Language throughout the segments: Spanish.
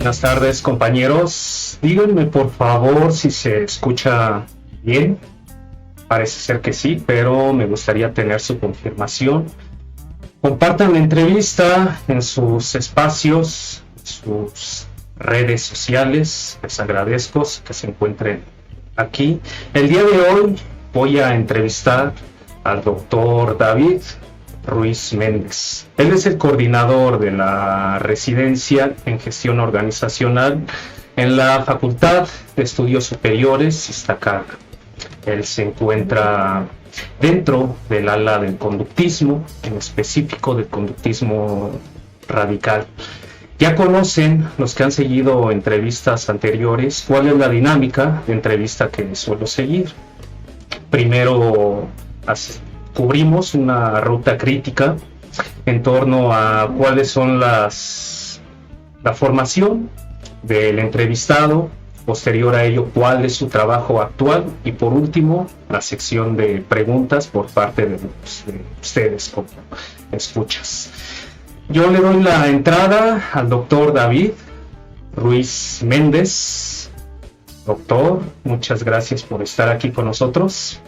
Buenas tardes, compañeros. Díganme, por favor, si se escucha bien. Parece ser que sí, pero me gustaría tener su confirmación. Compartan la entrevista en sus espacios, sus redes sociales. Les agradezco que se encuentren aquí. El día de hoy voy a entrevistar al doctor David Ruiz Méndez. Él es el coordinador de la residencia en gestión organizacional en la Facultad de Estudios Superiores Iztacala. Él se encuentra dentro del ala del conductismo, en específico del conductismo radical. Ya conocen los que han seguido entrevistas anteriores cuál es la dinámica de entrevista que suelo seguir. Primero cubrimos una ruta crítica en torno a cuáles son la formación del entrevistado, posterior a ello cuál es su trabajo actual y por último la sección de preguntas por parte de ustedes como escuchas. Yo le doy la entrada al doctor David Ruiz Méndez. Doctor, muchas gracias por estar aquí con nosotros.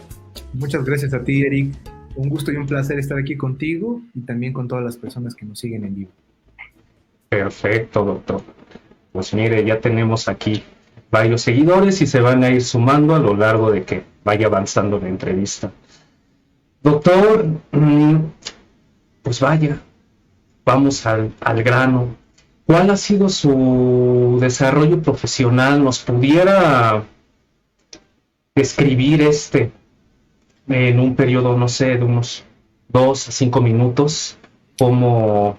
Muchas gracias a ti, Eric. Un gusto y un placer estar aquí contigo y también con todas las personas que nos siguen en vivo. Perfecto, doctor. Pues mire, ya tenemos aquí varios seguidores y se van a ir sumando a lo largo de que vaya avanzando la entrevista. Doctor, pues vaya, vamos al grano. ¿Cuál ha sido su desarrollo profesional? ¿Nos pudiera describir en un periodo, no sé, de unos 2 a 5 minutos, cómo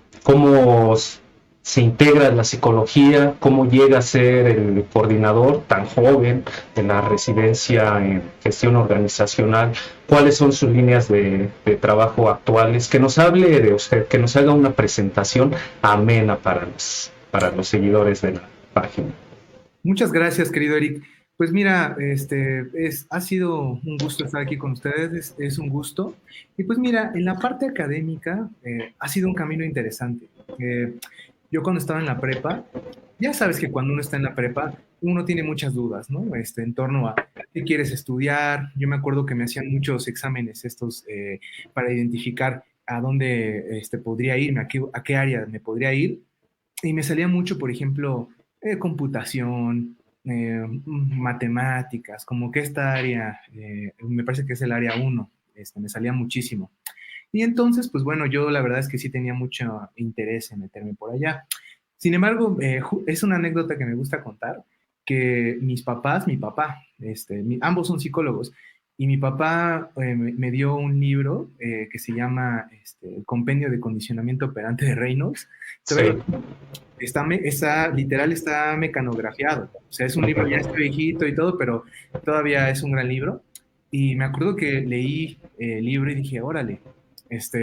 se integra en la psicología, cómo llega a ser el coordinador tan joven de la residencia en gestión organizacional, cuáles son sus líneas de trabajo actuales, que nos hable de usted, que nos haga una presentación amena para los seguidores de la página. Muchas gracias, querido Eric. Pues mira, ha sido un gusto estar aquí con ustedes, es un gusto. Y pues mira, en la parte académica ha sido un camino interesante. Yo cuando estaba en la prepa, ya sabes que cuando uno está en la prepa, uno tiene muchas dudas, ¿no? En torno a qué quieres estudiar. Yo me acuerdo que me hacían muchos exámenes para identificar a dónde podría irme, a qué área me podría ir. Y me salía mucho, por ejemplo, computación, matemáticas, como que esta área, me parece que es el área 1, me salía muchísimo. Y entonces, pues bueno, yo la verdad es que sí tenía mucho interés en meterme por allá. Sin embargo, es una anécdota que me gusta contar, que mis papás, mi papá, ambos son psicólogos, y mi papá me dio un libro que se llama El Compendio de Condicionamiento Operante de Reynolds. Sí. Literal está mecanografiado. O sea, es un libro, ya está viejito y todo, pero todavía es un gran libro. Y me acuerdo que leí el libro y dije, órale, esto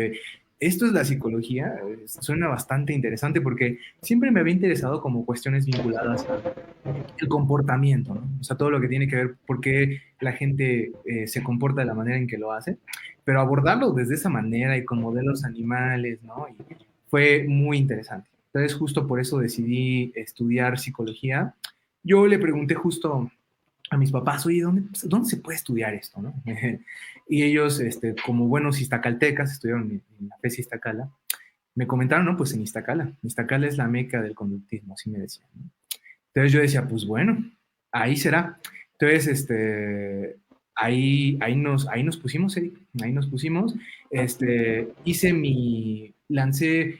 es la psicología. Suena bastante interesante porque siempre me había interesado como cuestiones vinculadas al comportamiento, ¿no? O sea, todo lo que tiene que ver por qué la gente se comporta de la manera en que lo hace, pero abordarlo desde esa manera y con modelos animales, ¿no? Y fue muy interesante. Entonces, justo por eso decidí estudiar psicología. Yo le pregunté justo a mis papás, oye, ¿dónde se puede estudiar esto, no? Y ellos, como buenos iztacaltecas, estudiaron en la FES Iztacala, me comentaron, no, pues en Iztacala. Iztacala es la meca del conductismo, así me decían, ¿no? Entonces yo decía, pues bueno, ahí será. Entonces, ahí nos pusimos, Eric, ahí nos pusimos. Lancé,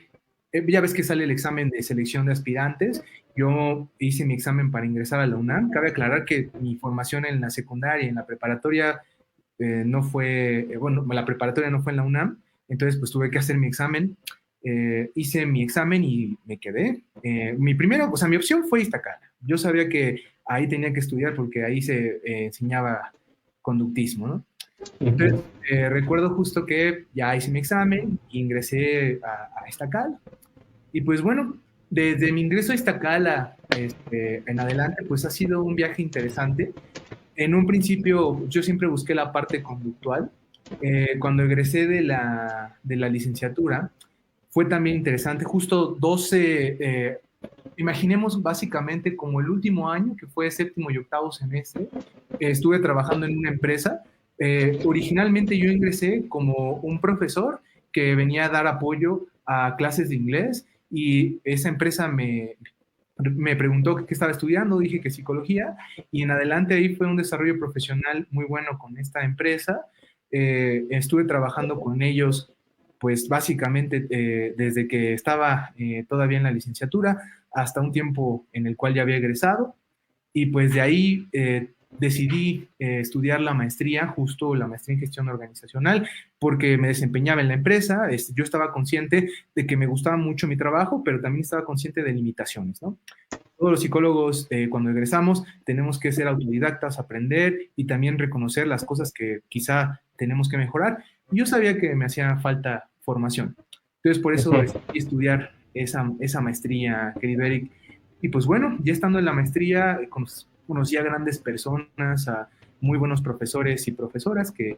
ya ves que sale el examen de selección de aspirantes. Yo hice mi examen para ingresar a la UNAM. Cabe aclarar que mi formación en la secundaria y en la preparatoria no fue, bueno, la preparatoria no fue en la UNAM, entonces pues tuve que hacer mi examen. Hice mi examen y me quedé. Mi opción fue Iztacala. Yo sabía que ahí tenía que estudiar porque ahí se enseñaba conductismo, ¿no? Entonces, recuerdo justo que ya hice mi examen e ingresé a Iztacala. Y pues bueno, desde mi ingreso a Iztacala en adelante, pues ha sido un viaje interesante. En un principio, yo siempre busqué la parte conductual. Cuando egresé de la licenciatura, fue también interesante. Justo imaginemos básicamente como el último año, que fue séptimo y octavo semestre, estuve trabajando en una empresa. Originalmente yo ingresé como un profesor que venía a dar apoyo a clases de inglés, y esa empresa me preguntó qué estaba estudiando, dije que psicología, y en adelante ahí fue un desarrollo profesional muy bueno con esta empresa. Estuve trabajando con ellos, pues básicamente desde que estaba todavía en la licenciatura hasta un tiempo en el cual ya había egresado, y pues de ahí decidí estudiar la maestría, justo la maestría en gestión organizacional, porque me desempeñaba en la empresa. Yo estaba consciente de que me gustaba mucho mi trabajo, pero también estaba consciente de limitaciones, ¿no? Todos los psicólogos, cuando egresamos, tenemos que ser autodidactas, aprender y también reconocer las cosas que quizá tenemos que mejorar. Y yo sabía que me hacía falta formación. Entonces, por eso decidí estudiar esa maestría, querido Eric. Y pues bueno, ya estando en la maestría, conocí a grandes personas, a muy buenos profesores y profesoras que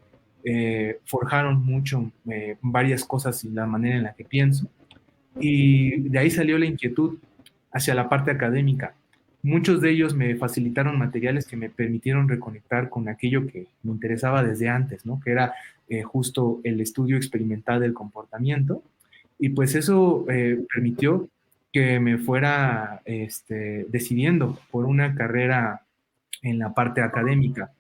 forjaron mucho varias cosas y la manera en la que pienso. Y de ahí salió la inquietud hacia la parte académica. Muchos de ellos me facilitaron materiales que me permitieron reconectar con aquello que me interesaba desde antes, ¿no? Que era justo el estudio experimental del comportamiento. Y pues eso permitió que me fuera decidiendo por una carrera en la parte académica.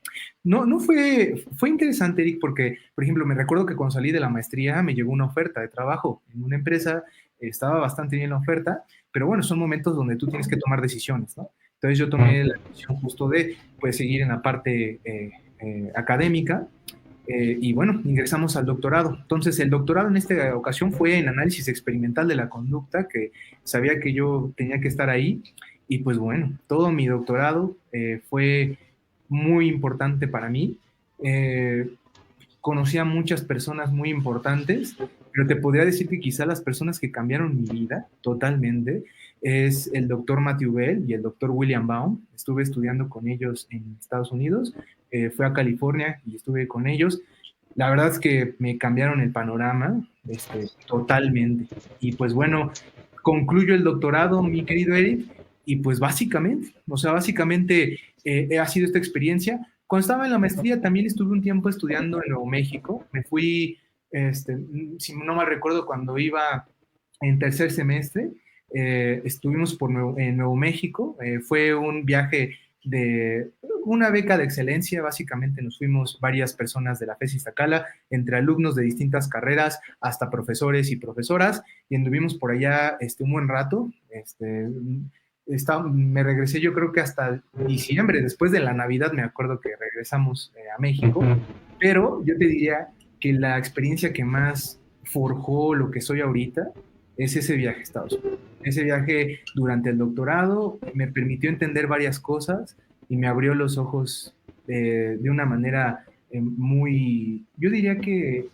No fue interesante, Eric, porque, por ejemplo, me recuerdo que cuando salí de la maestría me llegó una oferta de trabajo en una empresa. Estaba bastante bien la oferta, pero bueno, son momentos donde tú tienes que tomar decisiones, ¿no? Entonces yo tomé la decisión justo de, pues, seguir en la parte académica, y bueno, ingresamos al doctorado. Entonces el doctorado en esta ocasión fue en análisis experimental de la conducta, que sabía que yo tenía que estar ahí, y pues bueno, todo mi doctorado fue muy importante para mí. Conocí a muchas personas muy importantes, pero te podría decir que quizá las personas que cambiaron mi vida totalmente es el doctor Matthew Bell y el doctor William Baum. Estuve estudiando con ellos en Estados Unidos, fui a California y estuve con ellos. La verdad es que me cambiaron el panorama totalmente. Y pues bueno, concluyo el doctorado, mi querido Eric, y pues básicamente ha sido esta experiencia. Cuando estaba en la maestría también estuve un tiempo estudiando en Nuevo México. Me fui, si no mal recuerdo, cuando iba en tercer semestre, estuvimos en Nuevo México. Fue un viaje de una beca de excelencia. Básicamente nos fuimos varias personas de la FES Iztacala, entre alumnos de distintas carreras hasta profesores y profesoras, y anduvimos por allá un buen rato. Me regresé, yo creo que hasta diciembre, después de la Navidad, me acuerdo que regresamos a México. Pero yo te diría que la experiencia que más forjó lo que soy ahorita es ese viaje a Estados Unidos. Ese viaje durante el doctorado me permitió entender varias cosas y me abrió los ojos de una manera muy, yo diría que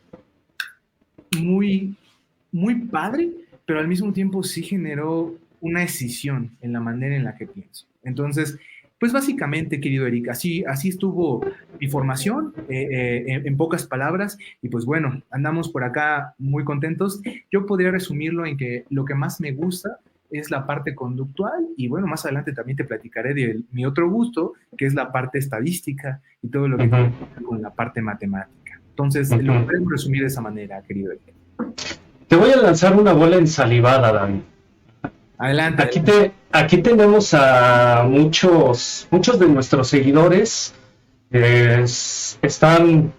muy, muy padre, pero al mismo tiempo sí generó una escisión en la manera en la que pienso. Entonces, pues básicamente, querido Eric, así estuvo mi formación, en pocas palabras, y pues bueno, andamos por acá muy contentos. Yo podría resumirlo en que lo que más me gusta es la parte conductual, y bueno, más adelante también te platicaré de mi otro gusto, que es la parte estadística y todo lo que tiene que ver con la parte matemática. Entonces, lo podemos resumir de esa manera, querido Eric. Te voy a lanzar una bola ensalivada, David. Adelante. Aquí tenemos a muchos de nuestros seguidores. Están,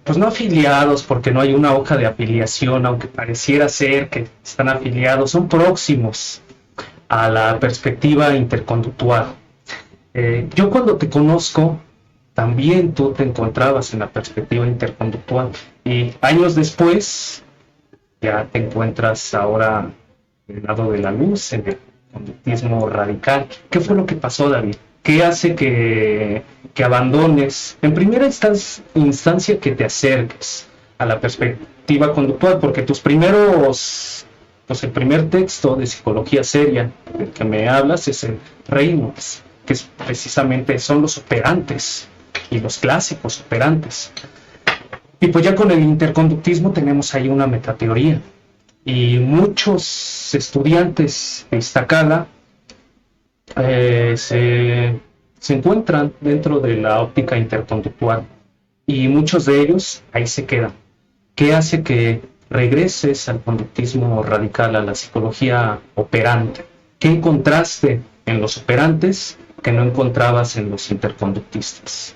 pues no afiliados, porque no hay una hoja de afiliación, aunque pareciera ser que están afiliados. Son próximos a la perspectiva interconductual. Yo cuando te conozco, también tú te encontrabas en la perspectiva interconductual, y años después ya te encuentras ahora del lado de la luz, en el conductismo radical. ¿Qué fue lo que pasó, David? ¿Qué hace que abandones, en primera instancia, que te acerques a la perspectiva conductual? Porque tus primeros, pues el primer texto de psicología seria del que me hablas es el Reynolds, que es precisamente son los operantes y los clásicos operantes. Y pues ya con el interconductismo tenemos ahí una metateoría. y muchos estudiantes de Iztacala eh, se, se encuentran dentro de la óptica interconductual y muchos de ellos ahí se quedan. ¿Qué hace que regreses al conductismo radical, a la psicología operante? ¿Qué encontraste en los operantes que no encontrabas en los interconductistas?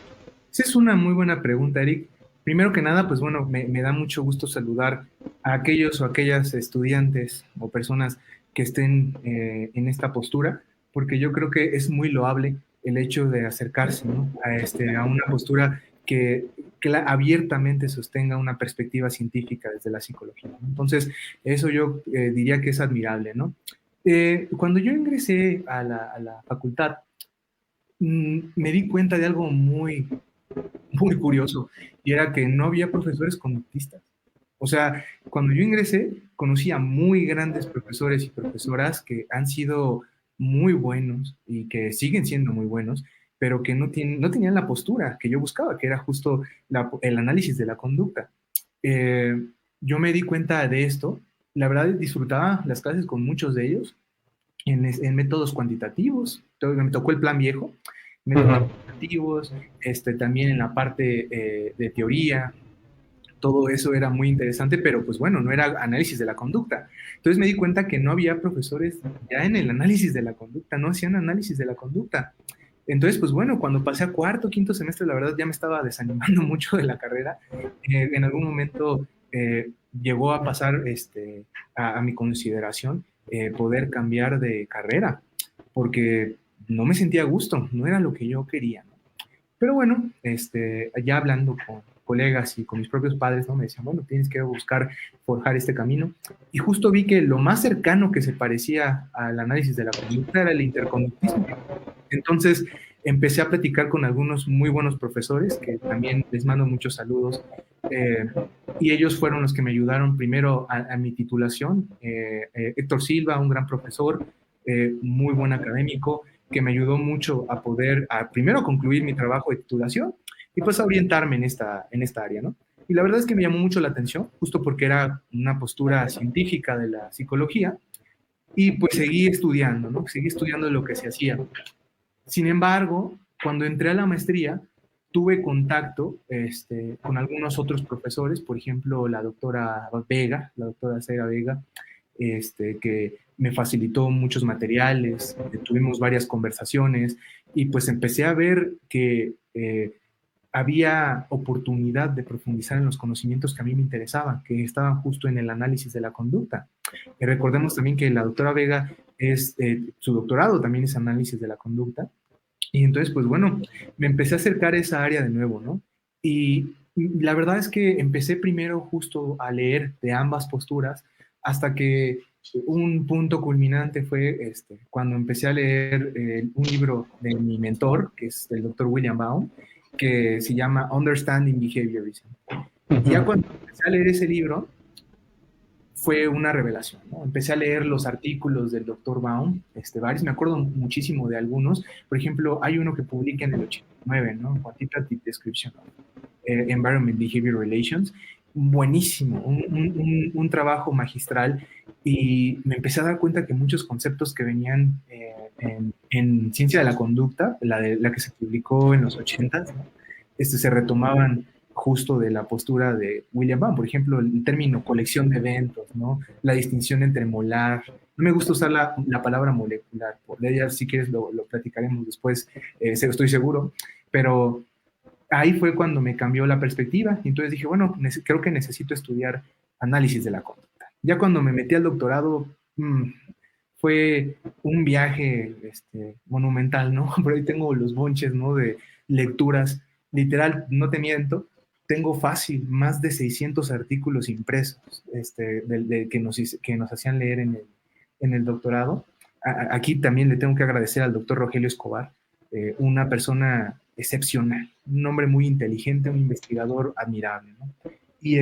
Esa es una muy buena pregunta, Eric. Primero que nada, pues bueno, me da mucho gusto saludar a aquellos o aquellas estudiantes o personas que estén en esta postura, porque yo creo que es muy loable el hecho de acercarse, ¿no? A una postura que abiertamente sostenga una perspectiva científica desde la psicología, ¿no? Entonces, eso yo diría que es admirable, ¿no? Cuando yo ingresé a la facultad, me di cuenta de algo muy curioso, y era que no había profesores conductistas. O sea, cuando yo ingresé, conocí a muy grandes profesores y profesoras que han sido muy buenos y que siguen siendo muy buenos, pero que no tenían la postura que yo buscaba, que era justo el análisis de la conducta. Eh, yo me di cuenta de esto. La verdad, disfrutaba las clases con muchos de ellos en métodos cuantitativos. Me tocó el plan viejo, métodos Ujú. cuantitativos, también en la parte de teoría. Todo eso era muy interesante, pero pues bueno, no era análisis de la conducta. Entonces me di cuenta que no había profesores ya en el análisis de la conducta, no hacían análisis de la conducta. Entonces, pues bueno, cuando pasé a cuarto, quinto semestre, la verdad ya me estaba desanimando mucho de la carrera. En algún momento llegó a pasar a mi consideración poder cambiar de carrera, porque no me sentía a gusto, no era lo que yo quería, ¿no? Pero bueno, ya hablando con colegas y con mis propios padres, ¿no? Me decían, bueno, tienes que buscar forjar este camino. Y justo vi que lo más cercano que se parecía al análisis de la conducta era el interconductismo. Entonces empecé a platicar con algunos muy buenos profesores, que también les mando muchos saludos, eh, y ellos fueron los que me ayudaron primero a mi titulación. Héctor Silva, un gran profesor, muy buen académico, que me ayudó mucho a poder, primero concluir mi trabajo de titulación y pues a orientarme en esta área, ¿no? Y la verdad es que me llamó mucho la atención, justo porque era una postura científica de la psicología, y pues seguí estudiando, ¿no? Seguí estudiando lo que se hacía. Sin embargo, cuando entré a la maestría, tuve contacto con algunos otros profesores, por ejemplo, la doctora Vega, la doctora Cera Vega, que me facilitó muchos materiales, tuvimos varias conversaciones y pues empecé a ver que había oportunidad de profundizar en los conocimientos que a mí me interesaban, que estaban justo en el análisis de la conducta. Recordemos también que la doctora Vega su doctorado también es análisis de la conducta, y entonces, pues bueno, me empecé a acercar a esa área de nuevo, ¿no? Y la verdad es que empecé primero justo a leer de ambas posturas, hasta que un punto culminante fue cuando empecé a leer un libro de mi mentor, que es el doctor William Baum, que se llama Understanding Behaviorism. Y ya Ujú. cuando empecé a leer ese libro, fue una revelación, ¿no? Empecé a leer los artículos del doctor Baum, varios, me acuerdo muchísimo de algunos. Por ejemplo, hay uno que publica en el 89, ¿no? Quantitative Description of Environment Behavior Relations. Buenísimo, un trabajo magistral, y me empecé a dar cuenta que muchos conceptos que venían en ciencia de la conducta, la que se publicó en los 80s, ¿no? Se retomaban justo de la postura de William Baum. Por ejemplo, el término colección de eventos, ¿no? La distinción entre molar. No me gusta usar la palabra molecular, por ella si quieres lo platicaremos después, estoy seguro, pero ahí fue cuando me cambió la perspectiva, y entonces dije, bueno, creo que necesito estudiar análisis de la conducta. Ya cuando me metí al doctorado, fue un viaje monumental, ¿no? Por ahí tengo los bonches, ¿no? De lecturas, literal, no te miento, tengo fácil más de 600 artículos impresos que nos hacían leer en el doctorado. Aquí también le tengo que agradecer al doctor Rogelio Escobar, una persona excepcional, un hombre muy inteligente, un investigador admirable, ¿no? Y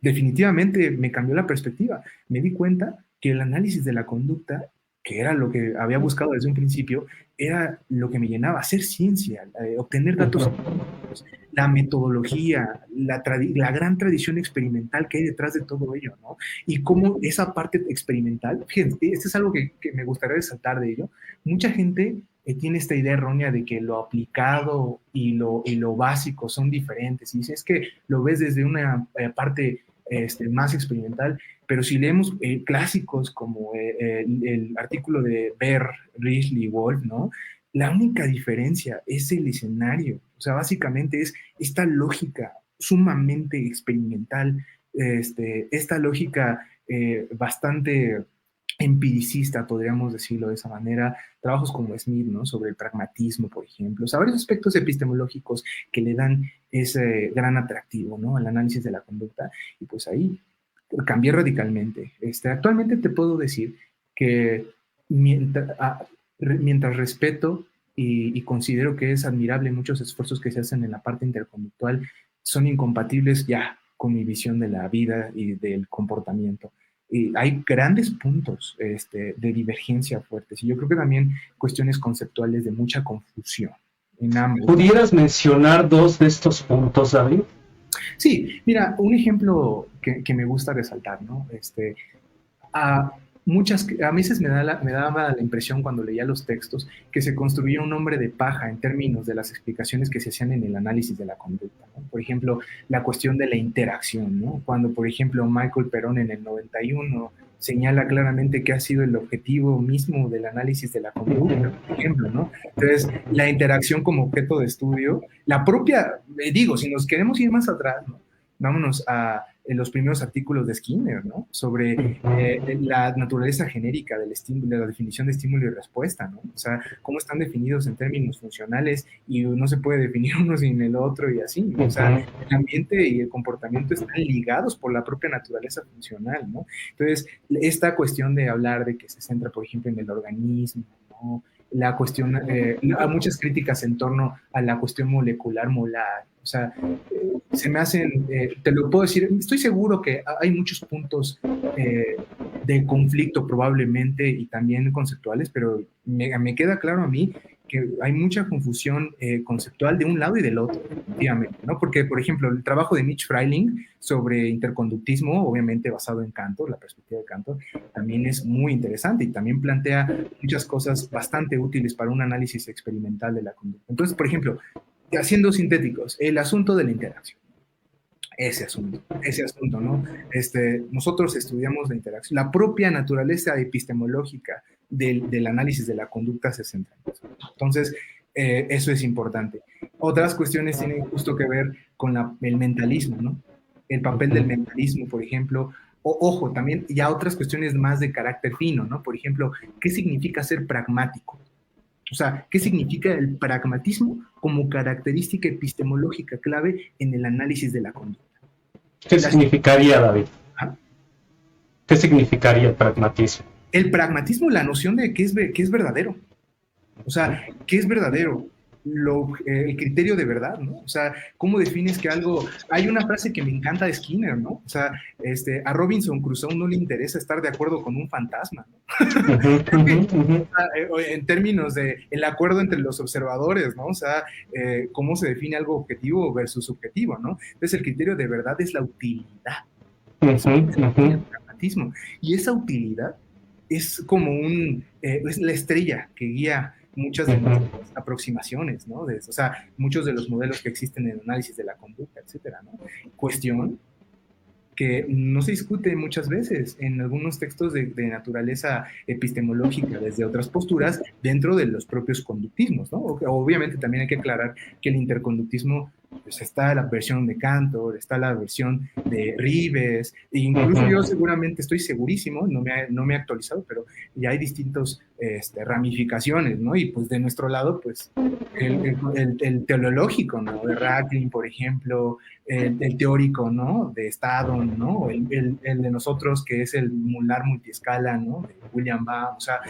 definitivamente me cambió la perspectiva. Me di cuenta que el análisis de la conducta, que era lo que había buscado desde un principio, era lo que me llenaba, hacer ciencia, obtener datos Ujú. científicos. la metodología, la gran tradición experimental que hay detrás de todo ello, ¿no? Y cómo esa parte experimental, fíjense, esto es algo que me gustaría resaltar de ello. Mucha gente tiene esta idea errónea de que lo aplicado y lo básico son diferentes. Y dice, es que lo ves desde una parte más experimental, pero si leemos clásicos como el artículo de Beer, Risley, Wolf, ¿no? La única diferencia es el escenario. O sea, básicamente es esta lógica sumamente experimental, esta lógica bastante empiricista, podríamos decirlo de esa manera, trabajos como Smith, ¿no? Sobre el pragmatismo, por ejemplo, o sea, varios aspectos epistemológicos que le dan ese gran atractivo, ¿no? Al análisis de la conducta, y pues ahí cambié radicalmente. Actualmente te puedo decir que mientras respeto y considero que es admirable muchos esfuerzos que se hacen en la parte interconductual, son incompatibles ya con mi visión de la vida y del comportamiento. Y hay grandes puntos de divergencia fuertes y yo creo que también cuestiones conceptuales de mucha confusión en ambos. ¿Pudieras mencionar dos de estos puntos, David? Sí, mira, un ejemplo que me gusta resaltar, ¿no? A veces me daba la impresión cuando leía los textos que se construía un hombre de paja en términos de las explicaciones que se hacían en el análisis de la conducta, ¿no? Por ejemplo, la cuestión de la interacción, ¿no? Cuando, por ejemplo, Michael Perón en el 91 señala claramente que ha sido el objetivo mismo del análisis de la conducta, por ejemplo, ¿no? Entonces, la interacción como objeto de estudio, la propia, si nos queremos ir más atrás, ¿no? Vámonos a los primeros artículos de Skinner, ¿no? Sobre la naturaleza genérica del estímulo, la definición de estímulo y respuesta, ¿no? O sea, cómo están definidos en términos funcionales y no se puede definir uno sin el otro y así, ¿no? O sea, el ambiente y el comportamiento están ligados por la propia naturaleza funcional, ¿no? Entonces, esta cuestión de hablar de que se centra, por ejemplo, en el organismo, ¿no? La cuestión, hay muchas críticas en torno a la cuestión molecular molar, o sea, se me hacen, te lo puedo decir, estoy seguro que hay muchos puntos de conflicto probablemente y también conceptuales, pero me queda claro a mí que hay mucha confusión conceptual de un lado y del otro, definitivamente, ¿no? Porque, por ejemplo, el trabajo de Mitch Freiling sobre interconductismo, obviamente basado en Cantor, la perspectiva de Cantor, también es muy interesante y también plantea muchas cosas bastante útiles para un análisis experimental de la conducta. Entonces, por ejemplo, haciendo sintéticos, el asunto de la interacción. Ese asunto, ¿no? Nosotros estudiamos la interacción, la propia naturaleza epistemológica del análisis de la conducta se centra en eso. Entonces, eso es importante. Otras cuestiones tienen justo que ver con el mentalismo, ¿no? El papel del mentalismo, por ejemplo. Ojo, también ya otras cuestiones más de carácter fino, ¿no? Por ejemplo, ¿qué significa ser pragmático? O sea, ¿qué significa el pragmatismo como característica epistemológica clave en el análisis de la conducta? ¿Qué significaría, David? ¿Ah? ¿Qué significaría el pragmatismo? El pragmatismo, la noción de qué es verdadero. O sea, ¿qué es verdadero? El criterio de verdad, ¿no? O sea, ¿cómo defines que algo... Hay una frase que me encanta de Skinner, ¿no? O sea, a Robinson Crusoe no le interesa estar de acuerdo con un fantasma, ¿no? En términos de el acuerdo entre los observadores, ¿no? O sea, cómo se define algo objetivo versus subjetivo, ¿no? Entonces, el criterio de verdad es la utilidad. Es el pragmatismo. Y esa utilidad es como es la estrella que guía muchas de nuestras aproximaciones, ¿no? O sea, muchos de los modelos que existen en el análisis de la conducta, etcétera, ¿no? Cuestión que no se discute muchas veces en algunos textos de naturaleza epistemológica desde otras posturas dentro de los propios conductismos, ¿no? Obviamente también hay que aclarar que el interconductismo, pues está la versión de Cantor, está la versión de Rives, e incluso yo seguramente estoy segurísimo, no me he actualizado, pero ya hay distintas ramificaciones, ¿no? Y pues de nuestro lado, pues el teleológico, ¿no? De Racklin, por ejemplo, el teórico, ¿no? De Staddon, ¿no? El de nosotros, que es el molar multiescala, ¿no? De William Baum, o sea,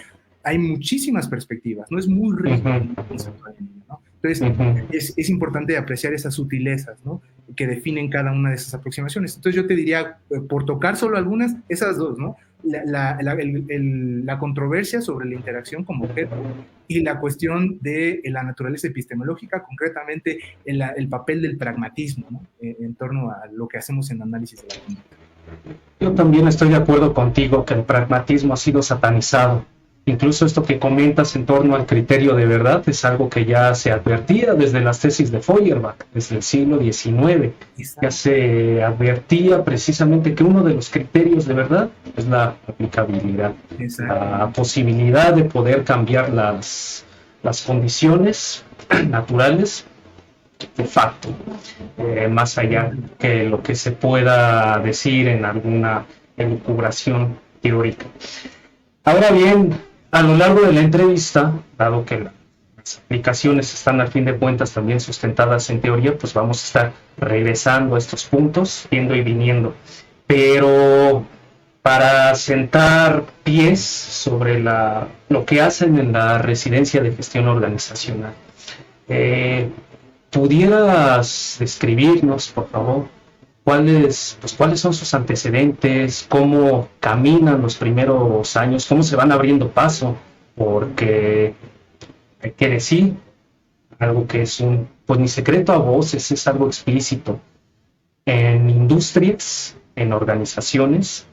hay muchísimas perspectivas, ¿no? Es muy rico conceptualmente, ¿no? Entonces, es importante apreciar esas sutilezas, ¿no? Que definen cada una de esas aproximaciones. Entonces, yo te diría, por tocar solo algunas, esas dos, ¿no? la controversia sobre la interacción como objeto y la cuestión de la naturaleza epistemológica, concretamente el papel del pragmatismo, ¿no? En torno a lo que hacemos en análisis de la conducta. Yo también estoy de acuerdo contigo que el pragmatismo ha sido satanizado. Incluso esto que comentas en torno al criterio de verdad es algo que ya se advertía desde las tesis de Feuerbach, desde el siglo XIX. Ya se advertía precisamente que uno de los criterios de verdad es la aplicabilidad, la posibilidad de poder cambiar las condiciones naturales de facto, más allá que lo que se pueda decir en alguna elucubración teórica. Ahora bien, a lo largo de la entrevista, dado que las aplicaciones están al fin de cuentas también sustentadas en teoría, pues vamos a estar regresando a estos puntos, yendo y viniendo. Pero para sentar pies sobre lo que hacen en la residencia de gestión organizacional, ¿pudieras describirnos, por favor, cuáles son sus antecedentes, cómo caminan los primeros años, cómo se van abriendo paso? Porque hay que decir algo que es pues ni secreto a voces, es algo explícito. En industrias, en organizaciones,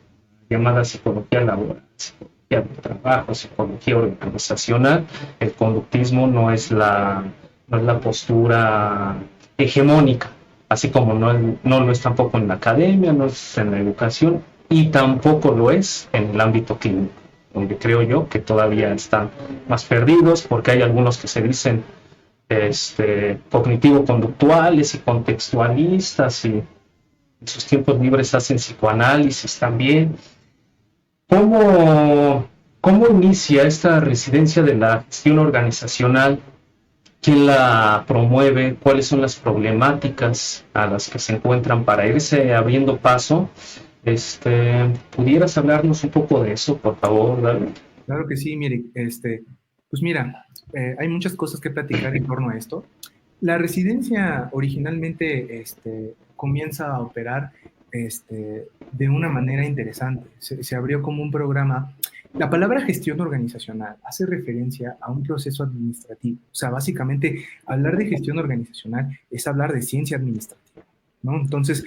llamada psicología laboral, psicología del trabajo, psicología organizacional, el conductismo no es la postura hegemónica, así como no lo es tampoco en la academia, no es en la educación, y tampoco lo es en el ámbito clínico, donde creo yo que todavía están más perdidos, porque hay algunos que se dicen cognitivo-conductuales y contextualistas, y en sus tiempos libres hacen psicoanálisis también. ¿Cómo inicia esta residencia de la gestión organizacional? ¿Quién la promueve? ¿Cuáles son las problemáticas a las que se encuentran para irse abriendo paso? ¿Pudieras hablarnos un poco de eso, por favor, David? Claro que sí, mire, pues mira, hay muchas cosas que platicar en torno a esto. La residencia originalmente comienza a operar de una manera interesante. Se abrió como un programa. La palabra gestión organizacional hace referencia a un proceso administrativo. O sea, básicamente, hablar de gestión organizacional es hablar de ciencia administrativa, ¿no? Entonces,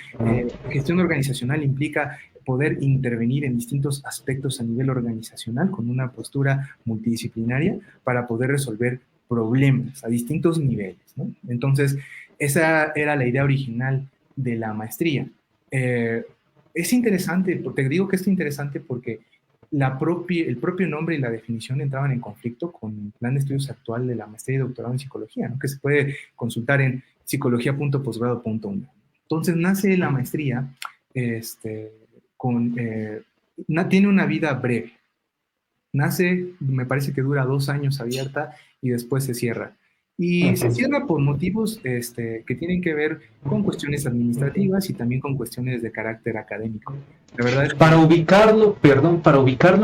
gestión organizacional implica poder intervenir en distintos aspectos a nivel organizacional con una postura multidisciplinaria para poder resolver problemas a distintos niveles, ¿no? Entonces, esa era la idea original de la maestría. Es interesante, te digo que es interesante porque el propio nombre y la definición entraban en conflicto con el plan de estudios actual de la maestría y doctorado en psicología, ¿no? Que se puede consultar en psicología.posgrado.unam. Entonces nace la maestría, tiene una vida breve. Nace, me parece que dura 2 años abierta y después se cierra. Y se cierra por motivos que tienen que ver con cuestiones administrativas y también con cuestiones de carácter académico. La verdad es que... Para ubicarlo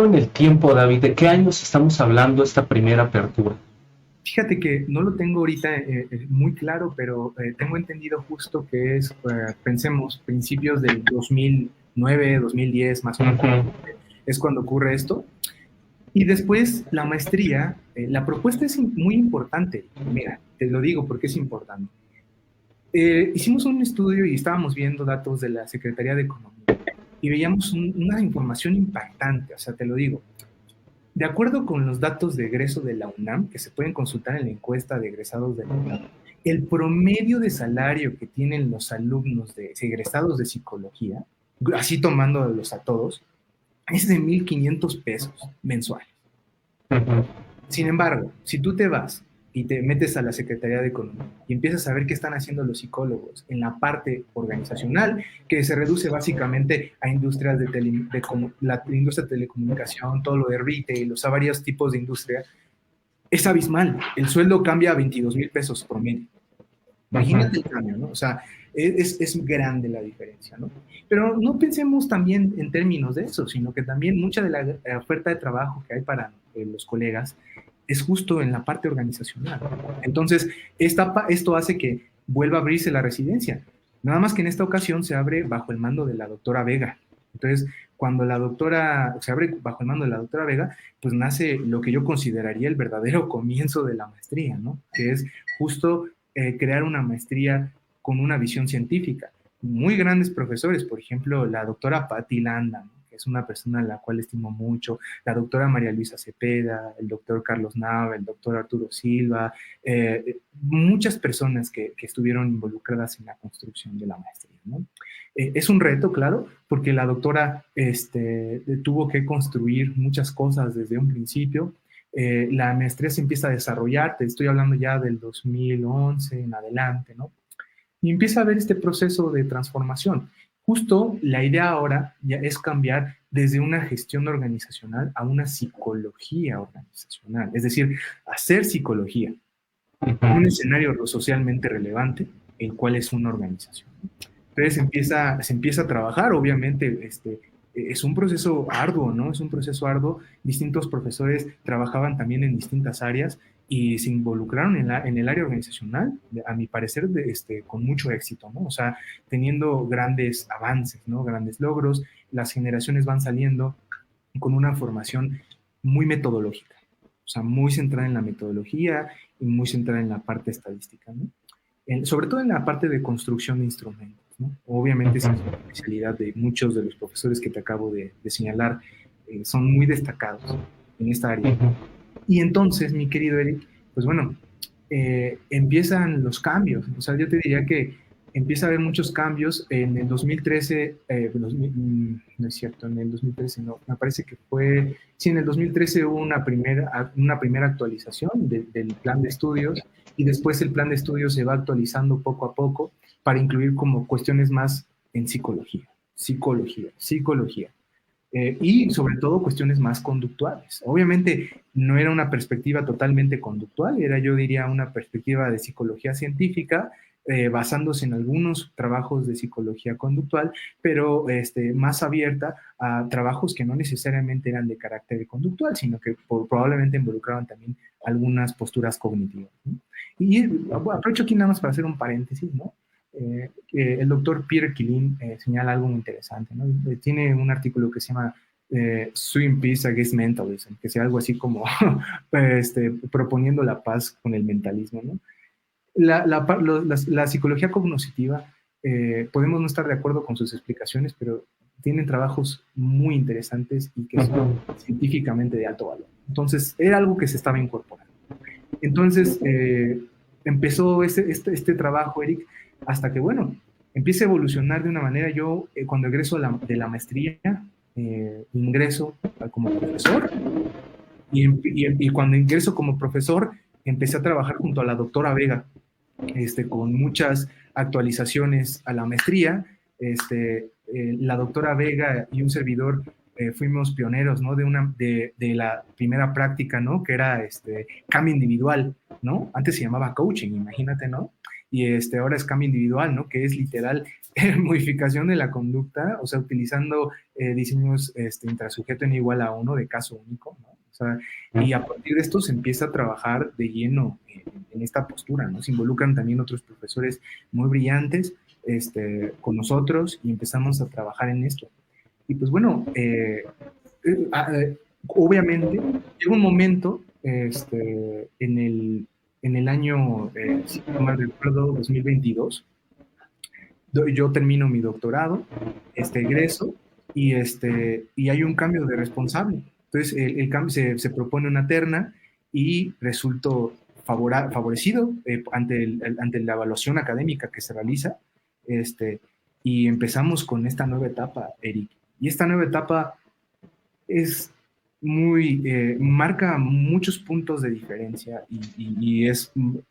en el tiempo, David, ¿de qué años estamos hablando esta primera apertura? Fíjate que no lo tengo ahorita muy claro, pero tengo entendido justo que es, pensemos, principios del 2009, 2010, más o menos, es cuando ocurre esto. Y después la maestría, la propuesta es muy importante. Mira, te lo digo porque es importante. Hicimos un estudio y estábamos viendo datos de la Secretaría de Economía y veíamos una información impactante, o sea, te lo digo. De acuerdo con los datos de egreso de la UNAM, que se pueden consultar en la encuesta de egresados de la UNAM, el promedio de salario que tienen los alumnos egresados de psicología, así tomándolos a todos, es de 1,500 pesos mensuales. Sin embargo, si tú te vas y te metes a la Secretaría de Economía y empiezas a ver qué están haciendo los psicólogos en la parte organizacional, que se reduce básicamente a industrias la industria de telecomunicación, todo lo de retail, o sea, varios tipos de industria, es abismal. El sueldo cambia a 22,000 pesos promedio. Imagínate el cambio, ¿no? O sea, es grande la diferencia, ¿no? Pero no pensemos también en términos de eso, sino que también mucha de la oferta de trabajo que hay para los colegas es justo en la parte organizacional. Entonces, esto hace que vuelva a abrirse la residencia. Nada más que en esta ocasión se abre bajo el mando de la doctora Vega. Entonces, cuando la doctora, se abre bajo el mando de la doctora Vega, pues nace lo que yo consideraría el verdadero comienzo de la maestría, ¿no? Que es justo crear una maestría con una visión científica. Muy grandes profesores, por ejemplo, la doctora Patti Landa, ¿no? Que es una persona a la cual estimo mucho, la doctora María Luisa Cepeda, el doctor Carlos Nava, el doctor Arturo Silva, muchas personas que estuvieron involucradas en la construcción de la maestría, ¿no? Es un reto, claro, porque la doctora tuvo que construir muchas cosas desde un principio. La maestría se empieza a desarrollar, te estoy hablando ya del 2011 en adelante, ¿no? Y empieza a haber este proceso de transformación. Justo la idea ahora ya es cambiar desde una gestión organizacional a una psicología organizacional, es decir, hacer psicología en un escenario socialmente relevante, el cual es una organización. Entonces se empieza a trabajar, obviamente, es un proceso arduo, ¿no? Es un proceso arduo. Distintos profesores trabajaban también en distintas áreas y se involucraron en el área organizacional, a mi parecer, con mucho éxito, ¿no? O sea, teniendo grandes avances, ¿no? Grandes logros, las generaciones van saliendo con una formación muy metodológica, o sea, muy centrada en la metodología y muy centrada en la parte estadística, ¿no? Sobre todo en la parte de construcción de instrumentos, ¿no? Obviamente esa es la especialidad de muchos de los profesores que te acabo de señalar, son muy destacados en esta área. Y entonces, mi querido Eric, pues bueno, empiezan los cambios. O sea, yo te diría que empieza a haber muchos cambios. En el 2013, no es cierto, en el 2013 no, me parece que fue, sí, en el 2013 hubo una primera actualización del plan de estudios, y después el plan de estudios se va actualizando poco a poco para incluir como cuestiones más en psicología. Y sobre todo cuestiones más conductuales. Obviamente no era una perspectiva totalmente conductual, era, yo diría, una perspectiva de psicología científica, basándose en algunos trabajos de psicología conductual, pero más abierta a trabajos que no necesariamente eran de carácter conductual, sino que probablemente involucraban también algunas posturas cognitivas, ¿no? Y aprovecho aquí nada más para hacer un paréntesis, ¿no? El doctor Peter Kilin señala algo muy interesante, ¿no? Tiene un artículo que se llama Suing Peace Against Mentalism, que sea algo así como proponiendo la paz con el mentalismo, ¿no? La psicología cognitiva, podemos no estar de acuerdo con sus explicaciones, pero tienen trabajos muy interesantes y que son científicamente de alto valor. Entonces, era algo que se estaba incorporando. Entonces, empezó este trabajo, Eric, hasta que, bueno, empieza a evolucionar de una manera. Yo, cuando egreso de la maestría, ingreso como profesor, y cuando ingreso como profesor, empecé a trabajar junto a la doctora Vega, con muchas actualizaciones a la maestría. La doctora Vega y un servidor fuimos pioneros, ¿no? De la primera práctica, ¿no? Que era cambio individual, ¿no? Antes se llamaba coaching, imagínate, ¿no? Y ahora es cambio individual, ¿no? Que es literal modificación de la conducta, o sea, utilizando diseños intrasujeto n igual a 1 de caso único, ¿no? O sea, y a partir de esto se empieza a trabajar de lleno en esta postura, ¿no? Se involucran también otros profesores muy brillantes con nosotros, y empezamos a trabajar en esto. Y pues bueno, obviamente llega un momento en el año, si no mal recuerdo, 2022, yo termino mi doctorado, egreso, y hay un cambio de responsable. Entonces, el cambio se propone una terna, y resulto favorecido ante la evaluación académica que se realiza, y empezamos con esta nueva etapa, Eric. Y esta nueva etapa es marca muchos puntos de diferencia, y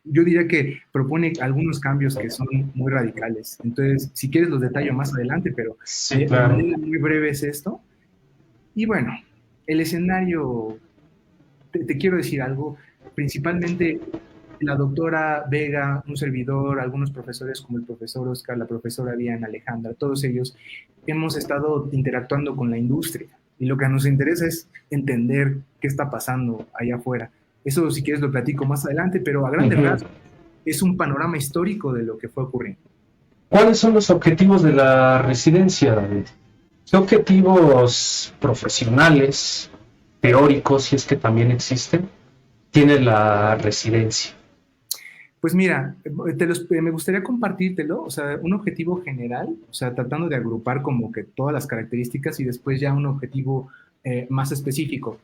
yo diría que propone algunos cambios que son muy radicales. Entonces, si quieres los detallo más adelante, pero sí, claro, de manera muy breve es esto. Y bueno, el escenario, te quiero decir algo, principalmente la doctora Vega, un servidor, algunos profesores como el profesor Oscar, la profesora Diana, Alejandra, todos ellos hemos estado interactuando con la industria, y lo que nos interesa es entender qué está pasando allá afuera. Eso, si quieres, lo platico más adelante, pero a grandes rasgos es un panorama histórico de lo que fue ocurriendo. ¿Cuáles son los objetivos de la residencia, David? ¿Qué objetivos profesionales, teóricos, si es que también existen, tiene la residencia? Pues mira, me gustaría compartírtelo, o sea, un objetivo general, o sea, tratando de agrupar como que todas las características y después ya un objetivo más específico.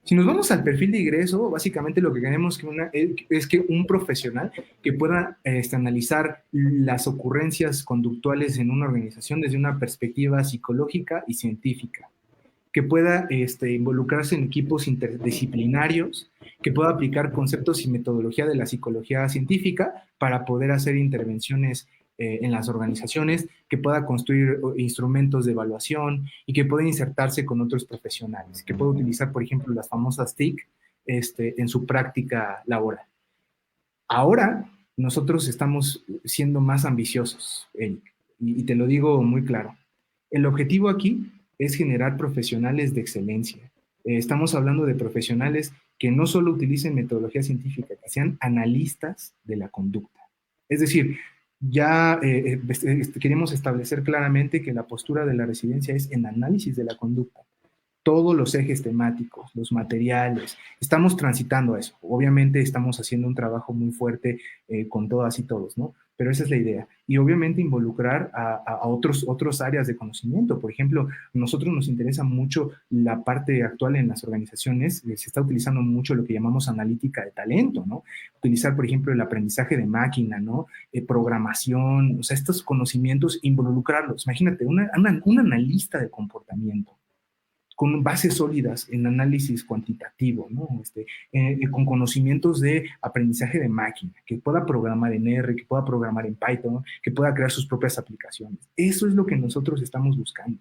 Si nos vamos al perfil de ingreso, básicamente lo que queremos es que un profesional que pueda analizar las ocurrencias conductuales en una organización desde una perspectiva psicológica y científica, que pueda involucrarse en equipos interdisciplinarios, que pueda aplicar conceptos y metodología de la psicología científica para poder hacer intervenciones en las organizaciones, que pueda construir instrumentos de evaluación y que pueda insertarse con otros profesionales, que pueda utilizar, por ejemplo, las famosas TIC en su práctica laboral. Ahora, nosotros estamos siendo más ambiciosos, Eric, y te lo digo muy claro. El objetivo aquí es generar profesionales de excelencia. Estamos hablando de profesionales que no solo utilicen metodología científica, que sean analistas de la conducta. Es decir, ya queremos establecer claramente que la postura de la residencia es en análisis de la conducta, todos los ejes temáticos, los materiales. Estamos transitando a eso. Obviamente estamos haciendo un trabajo muy fuerte con todas y todos, ¿no? Pero esa es la idea. Y obviamente involucrar a otros áreas de conocimiento. Por ejemplo, a nosotros nos interesa mucho la parte actual en las organizaciones. Se está utilizando mucho lo que llamamos analítica de talento, ¿no? Utilizar, por ejemplo, el aprendizaje de máquina, ¿no? Programación, o sea, estos conocimientos, involucrarlos. Imagínate, un analista de comportamiento con bases sólidas en análisis cuantitativo, ¿no? Con conocimientos de aprendizaje de máquina, que pueda programar en R, que pueda programar en Python, que pueda crear sus propias aplicaciones. Eso es lo que nosotros estamos buscando.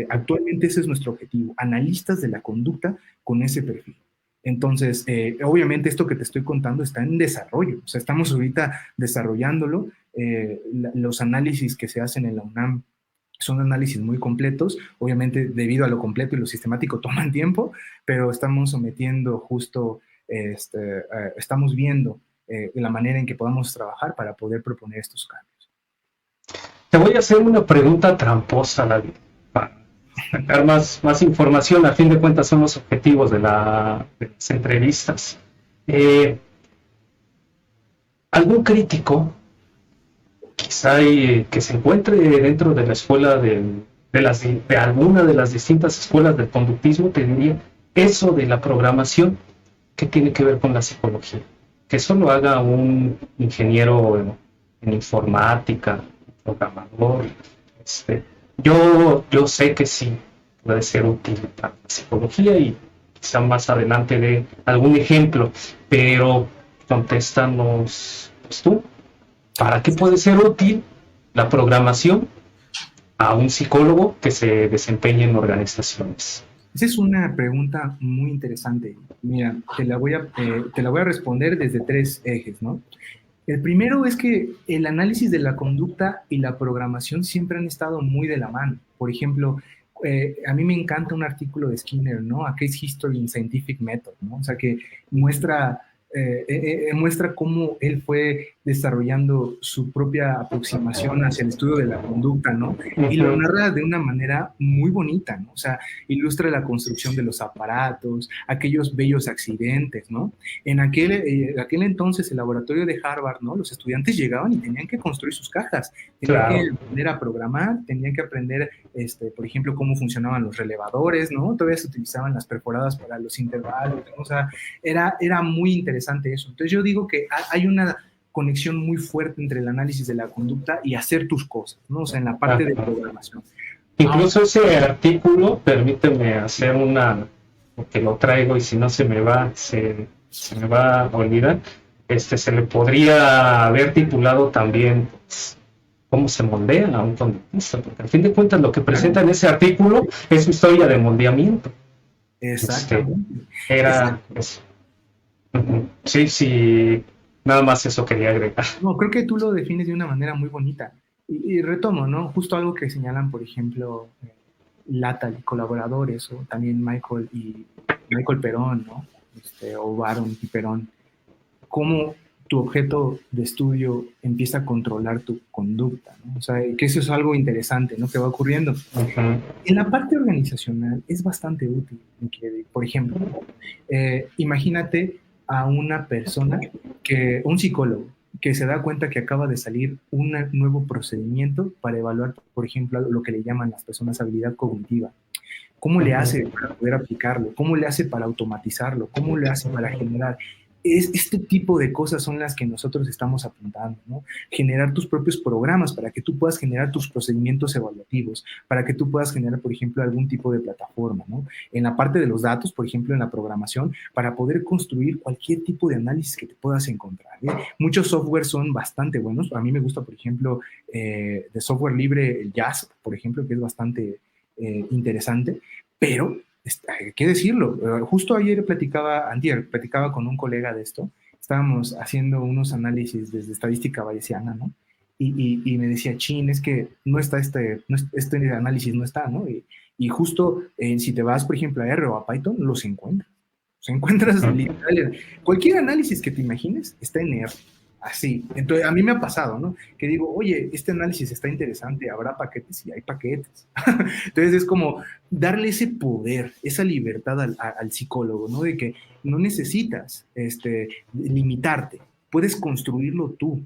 Actualmente ese es nuestro objetivo, analistas de la conducta con ese perfil. Entonces, obviamente esto que te estoy contando está en desarrollo, o sea, estamos ahorita desarrollándolo. Los análisis que se hacen en la UNAM son análisis muy completos, obviamente debido a lo completo y lo sistemático toman tiempo, pero estamos sometiendo justo, estamos viendo la manera en que podamos trabajar para poder proponer estos cambios. Te voy a hacer una pregunta tramposa, David, para sacar más información. A fin de cuentas son los objetivos de las entrevistas. ¿Algún crítico quizá que se encuentre dentro de la escuela de alguna de las distintas escuelas del conductismo te diría eso de la programación que tiene que ver con la psicología? Que eso lo haga un ingeniero en informática, programador. Yo sé que sí puede ser útil para la psicología y quizá más adelante de algún ejemplo, pero contéstanos pues, tú. ¿Para qué puede ser útil la programación a un psicólogo que se desempeñe en organizaciones? Esa es una pregunta muy interesante. Mira, te la voy a responder desde tres ejes, ¿no? El primero es que el análisis de la conducta y la programación siempre han estado muy de la mano. Por ejemplo, a mí me encanta un artículo de Skinner, ¿no? A Case History in Scientific Method, ¿no? O sea, que muestra cómo él fue desarrollando su propia aproximación hacia el estudio de la conducta, ¿no? Y lo narra de una manera muy bonita, ¿no? O sea, ilustra la construcción de los aparatos, aquellos bellos accidentes, ¿no? En aquel entonces, el laboratorio de Harvard, ¿no? Los estudiantes llegaban y tenían que construir sus cajas, tenían que aprender a programar, tenían que aprender, por ejemplo, cómo funcionaban los relevadores, ¿no? Todavía se utilizaban las perforadas para los intervalos, ¿no? O sea, era muy interesante eso. Entonces yo digo que hay una conexión muy fuerte entre el análisis de la conducta y hacer tus cosas, ¿no? O sea, en la parte de programación. Incluso ese artículo, permíteme hacer porque lo traigo y si no se me va a olvidar, se le podría haber titulado también pues, cómo se moldea a un conductista, porque al fin de cuentas lo que presenta en ese artículo es su historia de moldeamiento. Exactamente. Era eso. Sí, nada más eso quería agregar. No, creo que tú lo defines de una manera muy bonita. Y retomo, ¿no? Justo algo que señalan, por ejemplo, Latal y colaboradores, o también Michael Perón, ¿no? O Baron y Perón. Cómo tu objeto de estudio empieza a controlar tu conducta, ¿no? O sea, que eso es algo interesante, ¿no? Que va ocurriendo. Ujú. En la parte organizacional es bastante útil, por ejemplo, imagínate a una persona, un psicólogo, que se da cuenta que acaba de salir un nuevo procedimiento para evaluar, por ejemplo, lo que le llaman las personas habilidad cognitiva. ¿Cómo le hace para poder aplicarlo? ¿Cómo le hace para automatizarlo? ¿Cómo le hace para generar? Este tipo de cosas son las que nosotros estamos apuntando, ¿no? Generar tus propios programas para que tú puedas generar tus procedimientos evaluativos, para que tú puedas generar, por ejemplo, algún tipo de plataforma, ¿no? En la parte de los datos, por ejemplo, en la programación, para poder construir cualquier tipo de análisis que te puedas encontrar, ¿eh? Muchos softwares son bastante buenos. A mí me gusta, por ejemplo, de software libre, el JASP, por ejemplo, que es bastante interesante, pero hay que decirlo. Justo ayer platicaba con un colega de esto. Estábamos haciendo unos análisis desde estadística bayesiana, ¿no? Y me decía, chin, es que no está este análisis, no está, ¿no? Y justo si te vas, por ejemplo, a R o a Python, los encuentras. Los encuentras literal. Cualquier análisis que te imagines está en R. Así. Entonces, a mí me ha pasado, ¿no? Que digo, oye, este análisis está interesante, habrá paquetes y hay paquetes. Entonces, es como darle ese poder, esa libertad al psicólogo, ¿no? De que no necesitas limitarte, puedes construirlo tú.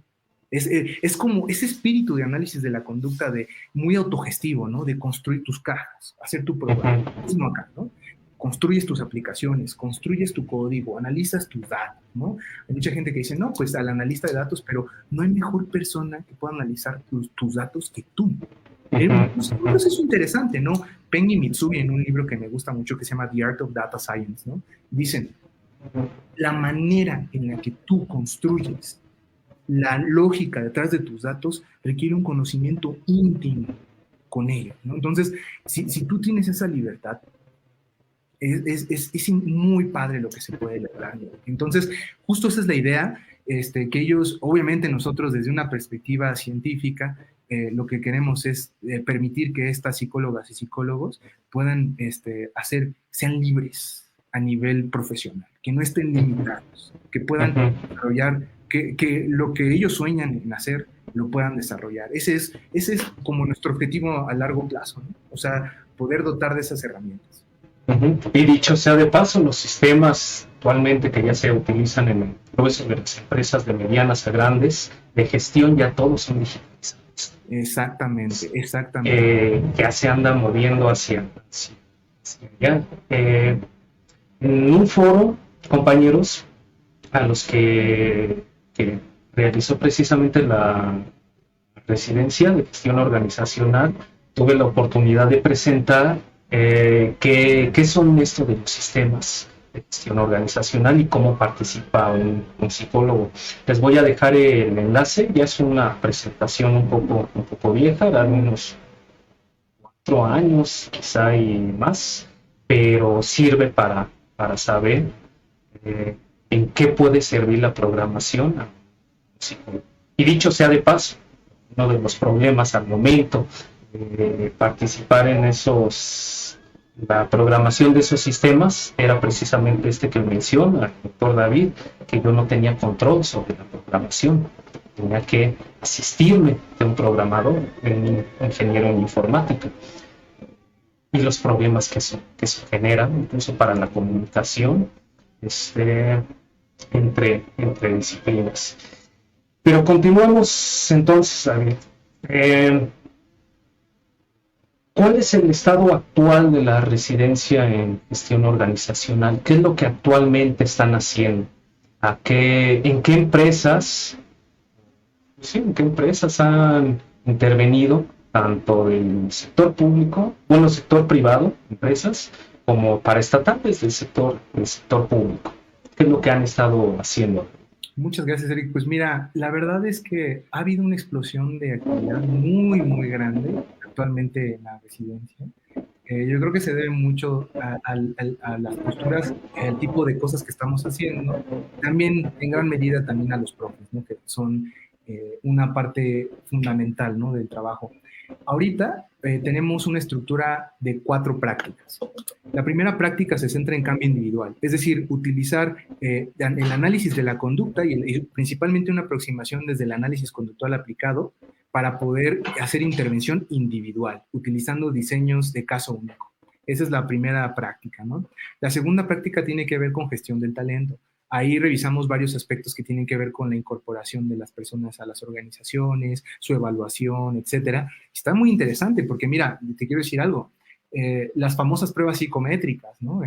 Es como ese espíritu de análisis de la conducta muy autogestivo, ¿no? De construir tus cajas, hacer tu programa. Mismo acá, ¿no? Construyes tus aplicaciones, construyes tu código, analizas tus datos, ¿no? Hay mucha gente que dice, no, pues al analista de datos, pero no hay mejor persona que pueda analizar tus datos que tú. Es un proceso interesante, ¿no? Peng y Mitsubi, en un libro que me gusta mucho que se llama The Art of Data Science, ¿no? Dicen, la manera en la que tú construyes la lógica detrás de tus datos requiere un conocimiento íntimo con ellos, ¿no? Entonces, si tú tienes esa libertad, es muy padre lo que se puede lograr. Entonces, justo esa es la idea, que ellos, obviamente nosotros desde una perspectiva científica, lo que queremos es permitir que estas psicólogas y psicólogos puedan sean libres a nivel profesional, que no estén limitados, que puedan desarrollar, que lo que ellos sueñan en hacer lo puedan desarrollar. Ese es como nuestro objetivo a largo plazo, ¿no? O sea, poder dotar de esas herramientas. Y dicho sea de paso, los sistemas actualmente que ya se utilizan en el grueso de las empresas de medianas a grandes de gestión ya todos son digitalizados. Exactamente. Ya se andan moviendo hacia allá. En un foro, compañeros, a los que realizó precisamente la residencia de gestión organizacional, tuve la oportunidad de presentar qué son esto de los sistemas de gestión organizacional y cómo participa un psicólogo. Les voy a dejar el enlace, ya es una presentación un poco vieja, de unos 4 años quizá y más, pero sirve para saber en qué puede servir la programación a un psicólogo. Y dicho sea de paso, uno de los problemas al momento participar en la programación de esos sistemas era precisamente que menciona el doctor David, que yo no tenía control sobre la programación, tenía que asistirme de un programador, de un ingeniero en informática, y los problemas que eso genera, incluso para la comunicación entre disciplinas. Pero continuamos entonces, David. ¿Cuál es el estado actual de la residencia en gestión organizacional? ¿Qué es lo que actualmente están haciendo? ¿En qué empresas han intervenido, tanto del sector público, sector privado, empresas, como paraestatales del sector público? ¿Qué es lo que han estado haciendo? Muchas gracias, Eric. Pues mira, la verdad es que ha habido una explosión de actividad muy, muy grande actualmente en la residencia. Yo creo que se debe mucho a las posturas, al tipo de cosas que estamos haciendo, también en gran medida también a los profes, ¿no? Que son una parte fundamental, ¿no? Del trabajo. Ahorita tenemos una estructura de 4 prácticas. La primera práctica se centra en cambio individual, es decir, utilizar el análisis de la conducta y principalmente una aproximación desde el análisis conductual aplicado para poder hacer intervención individual, utilizando diseños de caso único. Esa es la primera práctica, ¿no? La segunda práctica tiene que ver con gestión del talento. Ahí revisamos varios aspectos que tienen que ver con la incorporación de las personas a las organizaciones, su evaluación, etcétera. Está muy interesante porque, mira, te quiero decir algo. Las famosas pruebas psicométricas, ¿no?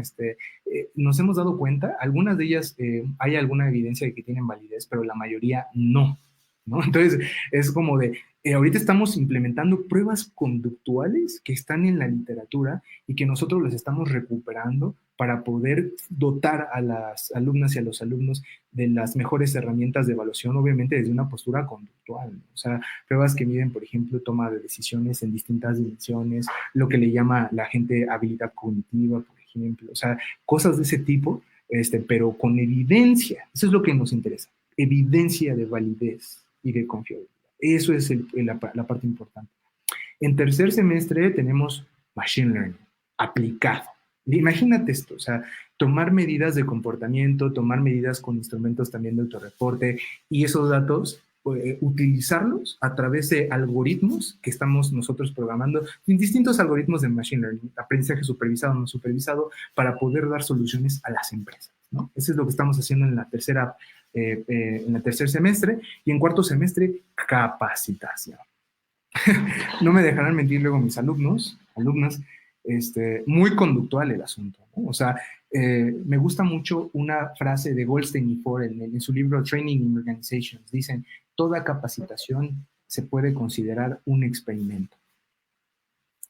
Nos hemos dado cuenta, algunas de ellas hay alguna evidencia de que tienen validez, pero la mayoría no, ¿no? Entonces, es como de, ahorita estamos implementando pruebas conductuales que están en la literatura y que nosotros las estamos recuperando para poder dotar a las alumnas y a los alumnos de las mejores herramientas de evaluación, obviamente desde una postura conductual, ¿no? O sea, pruebas que miden, por ejemplo, toma de decisiones en distintas dimensiones, lo que le llama la gente habilidad cognitiva, por ejemplo, o sea, cosas de ese tipo, pero con evidencia. Eso es lo que nos interesa, evidencia de validez y de confiabilidad. Eso es la parte importante. En tercer semestre tenemos Machine Learning aplicado. Imagínate esto, o sea, tomar medidas de comportamiento, tomar medidas con instrumentos también de autorreporte y esos datos, utilizarlos a través de algoritmos que estamos nosotros programando, distintos algoritmos de Machine Learning, aprendizaje supervisado, no supervisado, para poder dar soluciones a las empresas, ¿no? Eso es lo que estamos haciendo en en el tercer semestre, y en cuarto semestre, capacitación. No me dejarán mentir luego mis alumnas, muy conductual el asunto, ¿no? O sea, me gusta mucho una frase de Goldstein y Ford en su libro Training in Organizations. Dicen, toda capacitación se puede considerar un experimento,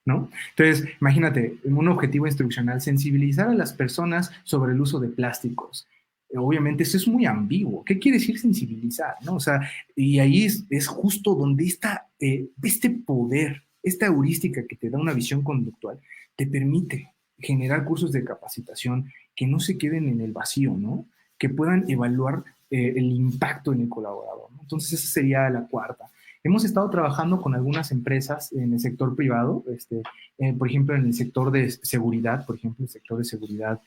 ¿no? Entonces, imagínate, un objetivo instruccional, sensibilizar a las personas sobre el uso de plásticos. Obviamente eso es muy ambiguo. ¿Qué quiere decir sensibilizar, no? O sea, y ahí es justo donde está este poder, esta heurística que te da una visión conductual, te permite generar cursos de capacitación que no se queden en el vacío, ¿no? Que puedan evaluar el impacto en el colaborador, ¿no? Entonces esa sería la cuarta. Hemos estado trabajando con algunas empresas en el sector privado, por ejemplo, en el sector de seguridad, por ejemplo, el sector de seguridad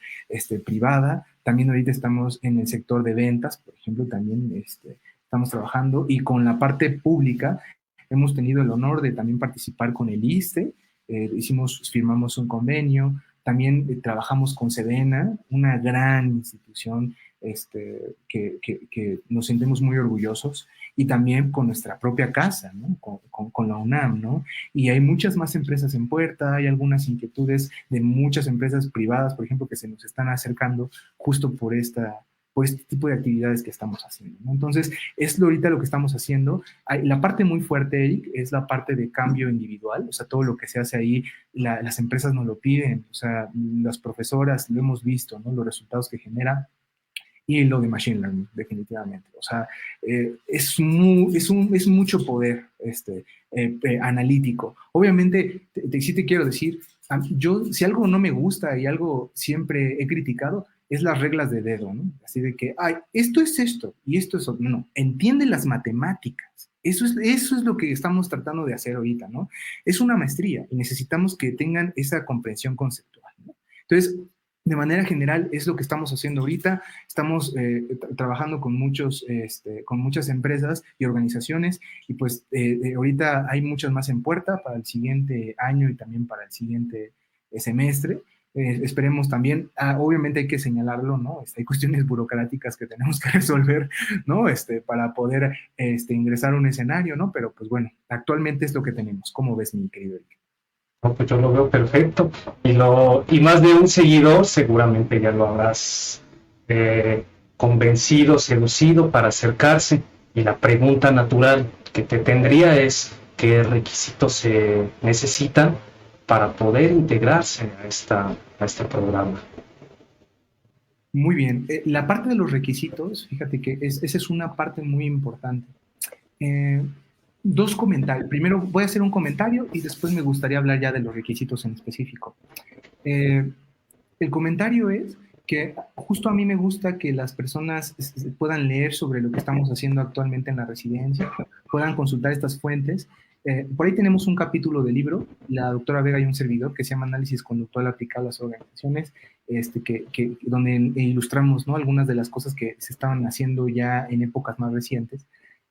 privada. También ahorita estamos en el sector de ventas, por ejemplo, también estamos trabajando. Y con la parte pública hemos tenido el honor de también participar con el ISSSTE, firmamos un convenio. También trabajamos con Sedena, una gran institución que nos sentimos muy orgullosos, y también con nuestra propia casa, ¿no? Con la UNAM, ¿no? Y hay muchas más empresas en puerta, hay algunas inquietudes de muchas empresas privadas, por ejemplo, que se nos están acercando justo por este tipo de actividades que estamos haciendo, ¿no? Entonces, es ahorita lo que estamos haciendo. La parte muy fuerte, Eric, es la parte de cambio individual, o sea, todo lo que se hace ahí, las empresas nos lo piden, o sea, las profesoras lo hemos visto, ¿no? Los resultados que genera, y lo de Machine Learning, definitivamente. O sea, es mucho poder analítico. Obviamente, sí te quiero decir, yo, si algo no me gusta y algo siempre he criticado, es las reglas de dedo, ¿no? Así de que, ay, esto es esto y esto es otro. No, entiende las matemáticas. Eso es lo que estamos tratando de hacer ahorita, ¿no? Es una maestría y necesitamos que tengan esa comprensión conceptual, ¿no? Entonces, de manera general, es lo que estamos haciendo ahorita. Estamos trabajando con muchas empresas y organizaciones, y pues ahorita hay muchas más en puerta para el siguiente año y también para el siguiente semestre. Esperemos también, obviamente hay que señalarlo, ¿no? Hay cuestiones burocráticas que tenemos que resolver, ¿no? Para poder ingresar a un escenario, ¿no? Pero pues bueno, actualmente es lo que tenemos. ¿Cómo ves, mi querido Eric? No, pues yo lo veo perfecto. Y más de un seguidor seguramente ya lo habrás convencido, seducido para acercarse. Y la pregunta natural que te tendría es: ¿qué requisitos se necesitan para poder integrarse a este programa? Muy bien. La parte de los requisitos, fíjate que esa es una parte muy importante. Dos comentarios. Primero voy a hacer un comentario y después me gustaría hablar ya de los requisitos en específico. El comentario es que justo a mí me gusta que las personas puedan leer sobre lo que estamos haciendo actualmente en la residencia, puedan consultar estas fuentes Por ahí tenemos un capítulo del libro, la doctora Vega y un servidor, que se llama Análisis Conductual Aplicado a las Organizaciones, donde ilustramos, ¿no?, algunas de las cosas que se estaban haciendo ya en épocas más recientes.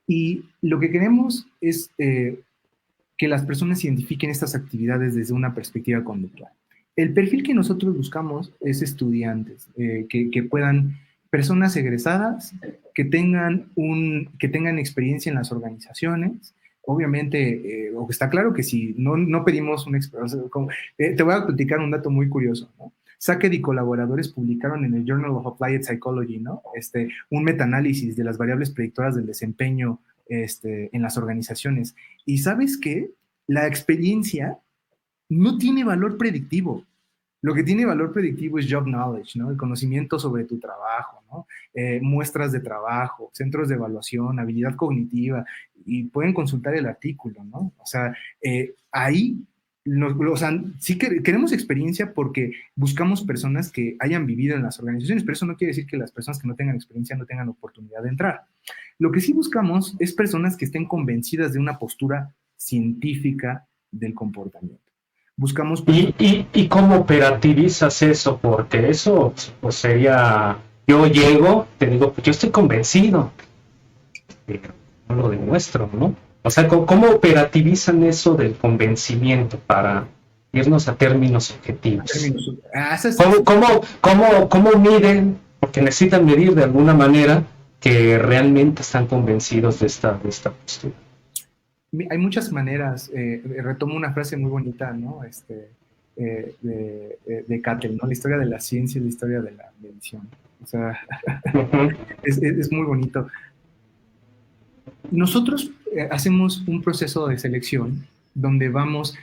Y lo que queremos es que las personas identifiquen estas actividades desde una perspectiva conductual. El perfil que nosotros buscamos es estudiantes, que puedan, personas egresadas, que tengan experiencia en las organizaciones. Obviamente, está claro que si no pedimos una experiencia, te voy a platicar un dato muy curioso, ¿no? Sackett y colaboradores publicaron en el Journal of Applied Psychology, ¿no?, un metaanálisis de las variables predictoras del desempeño en las organizaciones. Y ¿sabes qué? La experiencia no tiene valor predictivo. Lo que tiene valor predictivo es job knowledge, ¿no?, el conocimiento sobre tu trabajo, ¿no? Muestras de trabajo, centros de evaluación, habilidad cognitiva, y pueden consultar el artículo, ¿no? O sea, ahí, sí que queremos experiencia porque buscamos personas que hayan vivido en las organizaciones, pero eso no quiere decir que las personas que no tengan experiencia no tengan oportunidad de entrar. Lo que sí buscamos es personas que estén convencidas de una postura científica del comportamiento. Buscamos... ¿Y cómo operativizas eso? Porque eso pues sería, yo llego, te digo, pues yo estoy convencido, no lo demuestro, ¿no? O sea, ¿cómo operativizan eso del convencimiento para irnos a términos objetivos? ¿Cómo miden? Porque necesitan medir de alguna manera que realmente están convencidos de esta postura. Hay muchas maneras. Retomo una frase muy bonita, ¿no?, de Cattell, ¿no?, la historia de la ciencia y la historia de la medición. O sea, es muy bonito. Nosotros hacemos un proceso de selección donde vamos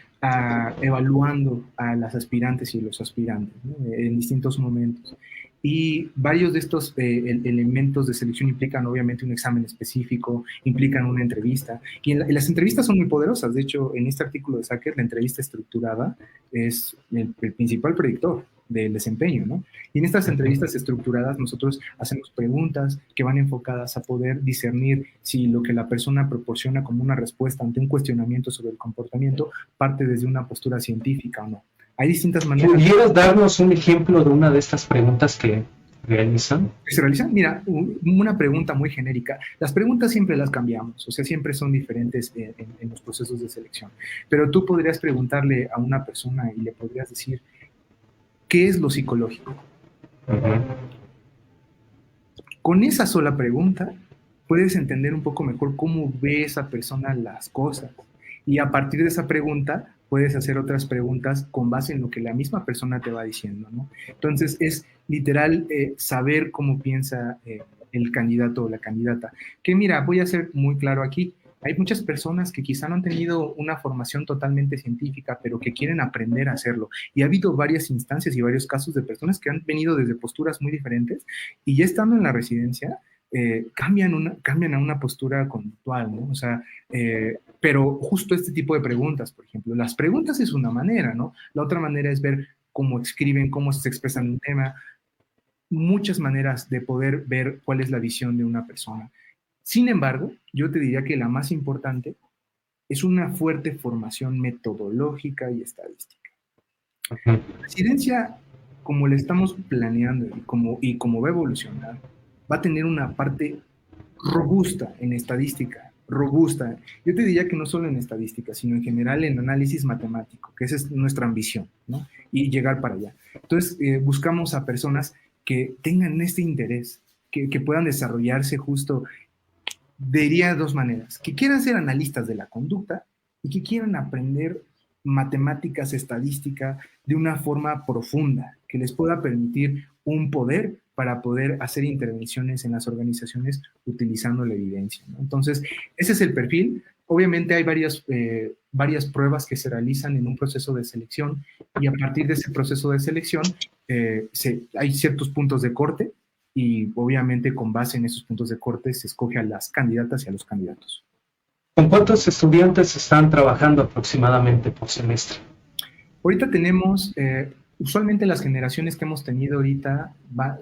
evaluando a las aspirantes y los aspirantes, ¿no?, en distintos momentos. Y varios de estos elementos de selección implican obviamente un examen específico, implican una entrevista. Y las entrevistas son muy poderosas. De hecho, en este artículo de Sackett, la entrevista estructurada es el principal predictor del desempeño, ¿no? Y en estas entrevistas estructuradas nosotros hacemos preguntas que van enfocadas a poder discernir si lo que la persona proporciona como una respuesta ante un cuestionamiento sobre el comportamiento parte desde una postura científica o no. Hay distintas maneras. ¿Pudieras darnos un ejemplo de una de estas preguntas que realizan? ¿Que se realizan? Mira, una pregunta muy genérica. Las preguntas siempre las cambiamos, o sea, siempre son diferentes en los procesos de selección. Pero tú podrías preguntarle a una persona y le podrías decir, ¿qué es lo psicológico? Con esa sola pregunta puedes entender un poco mejor cómo ve esa persona las cosas. Y a partir de esa pregunta puedes hacer otras preguntas con base en lo que la misma persona te va diciendo, ¿no? Entonces, es literal saber cómo piensa el candidato o la candidata. Que mira, voy a ser muy claro aquí. Hay muchas personas que quizá no han tenido una formación totalmente científica, pero que quieren aprender a hacerlo. Y ha habido varias instancias y varios casos de personas que han venido desde posturas muy diferentes y ya estando en la residencia, cambian a una postura conductual, ¿no? O sea, pero justo este tipo de preguntas, por ejemplo, las preguntas es una manera, ¿no? La otra manera es ver cómo escriben, cómo se expresan un tema, muchas maneras de poder ver cuál es la visión de una persona. Sin embargo, yo te diría que la más importante es una fuerte formación metodológica y estadística. La residencia, como la estamos planeando y como va a evolucionar, va a tener una parte robusta en estadística, robusta. Yo te diría que no solo en estadística, sino en general en análisis matemático, que esa es nuestra ambición, ¿no? Y llegar para allá. Entonces, buscamos a personas que tengan este interés, que puedan desarrollarse justo, diría de dos maneras, que quieran ser analistas de la conducta y que quieran aprender matemáticas, estadística de una forma profunda, que les pueda permitir un poder para poder hacer intervenciones en las organizaciones utilizando la evidencia, ¿no? Entonces, ese es el perfil. Obviamente hay varias pruebas que se realizan en un proceso de selección y a partir de ese proceso de selección hay ciertos puntos de corte y obviamente con base en esos puntos de corte se escoge a las candidatas y a los candidatos. ¿Con cuántos estudiantes están trabajando aproximadamente por semestre? Ahorita tenemos, usualmente las generaciones que hemos tenido ahorita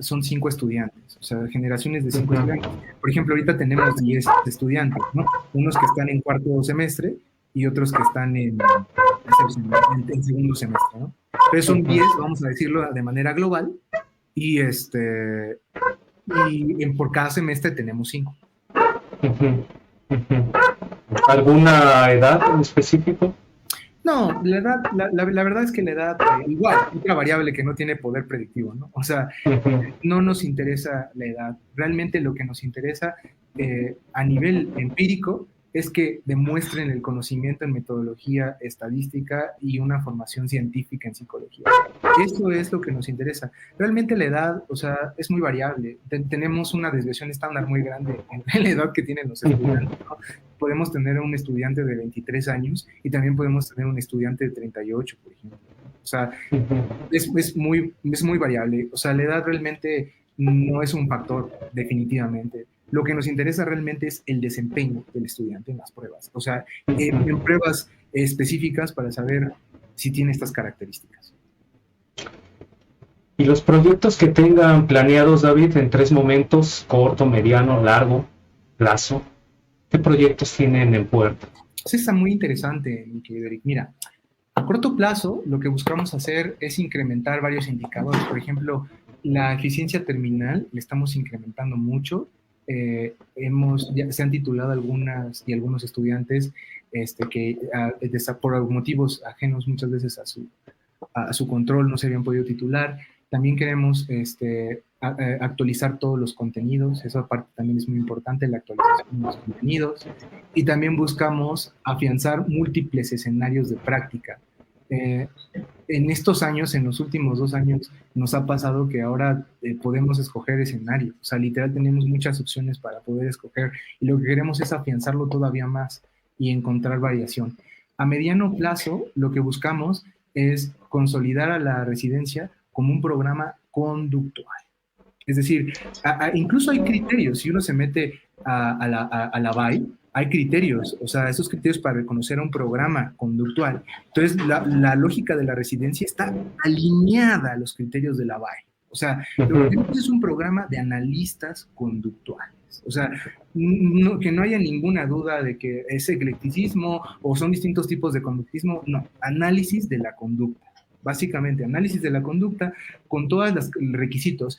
son 5 estudiantes, o sea, generaciones de 5 estudiantes. Por ejemplo, ahorita tenemos 10 estudiantes, ¿no? Unos que están en cuarto semestre y otros que están en segundo semestre, ¿no? Entonces son 10, vamos a decirlo de manera global, y, por cada semestre tenemos 5. Ujú, ujú. ¿Alguna edad en específico? No, la edad, la verdad es que la edad, igual, otra variable que no tiene poder predictivo, ¿no? O sea, Ujú, no nos interesa la edad. Realmente lo que nos interesa a nivel empírico es que demuestren el conocimiento en metodología estadística y una formación científica en psicología. Eso es lo que nos interesa. Realmente la edad, o sea, es muy variable. Tenemos una desviación estándar muy grande en la edad que tienen los ujú, estudiantes, ¿no? Podemos tener un estudiante de 23 años y también podemos tener un estudiante de 38, por ejemplo. O sea, ujú. es muy variable. O sea, la edad realmente no es un factor, definitivamente. Lo que nos interesa realmente es el desempeño del estudiante en las pruebas. O sea, en pruebas específicas para saber si tiene estas características. Y los proyectos que tengan planeados, David, en 3 momentos, corto, mediano, largo plazo, ¿qué proyectos tienen en puerta? Eso está muy interesante, mi querido Eric. Mira, a corto plazo, lo que buscamos hacer es incrementar varios indicadores. Por ejemplo, la eficiencia terminal le estamos incrementando mucho. Se han titulado algunas y algunos estudiantes que por motivos ajenos muchas veces a su control no se habían podido titular. También queremos actualizar todos los contenidos, esa parte también es muy importante, la actualización de los contenidos. Y también buscamos afianzar múltiples escenarios de práctica. Eh, en estos años, en los últimos 2 años, nos ha pasado que ahora podemos escoger escenario. O sea, literal tenemos muchas opciones para poder escoger y lo que queremos es afianzarlo todavía más y encontrar variación. A mediano plazo, lo que buscamos es consolidar a la residencia como un programa conductual. Es decir, incluso hay criterios. Si uno se mete a la BAI, hay criterios, o sea, esos criterios para reconocer a un programa conductual. Entonces, la lógica de la residencia está alineada a los criterios de la BAI. O sea, lo que Ujú, tenemos es un programa de analistas conductuales. O sea, que no haya ninguna duda de que es eclecticismo o son distintos tipos de conductismo. No, análisis de la conducta. Básicamente, análisis de la conducta con todos los requisitos,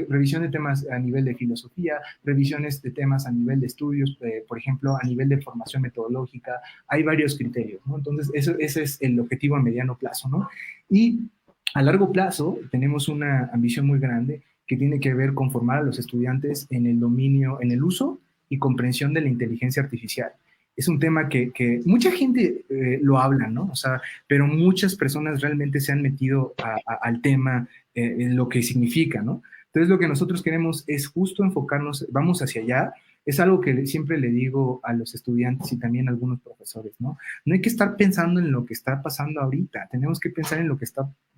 revisión de temas a nivel de filosofía, revisiones de temas a nivel de estudios, por ejemplo, a nivel de formación metodológica, hay varios criterios, ¿no? Entonces, ese es el objetivo a mediano plazo, ¿no? Y a largo plazo tenemos una ambición muy grande que tiene que ver con formar a los estudiantes en el dominio, en el uso y comprensión de la inteligencia artificial. Es un tema que mucha gente lo habla, ¿no? O sea, pero muchas personas realmente se han metido al tema, en lo que significa, ¿no? Entonces, lo que nosotros queremos es justo enfocarnos, vamos hacia allá. Es algo que siempre le digo a los estudiantes y también a algunos profesores, ¿no? No hay que estar pensando en lo que está pasando ahorita, tenemos que pensar en lo que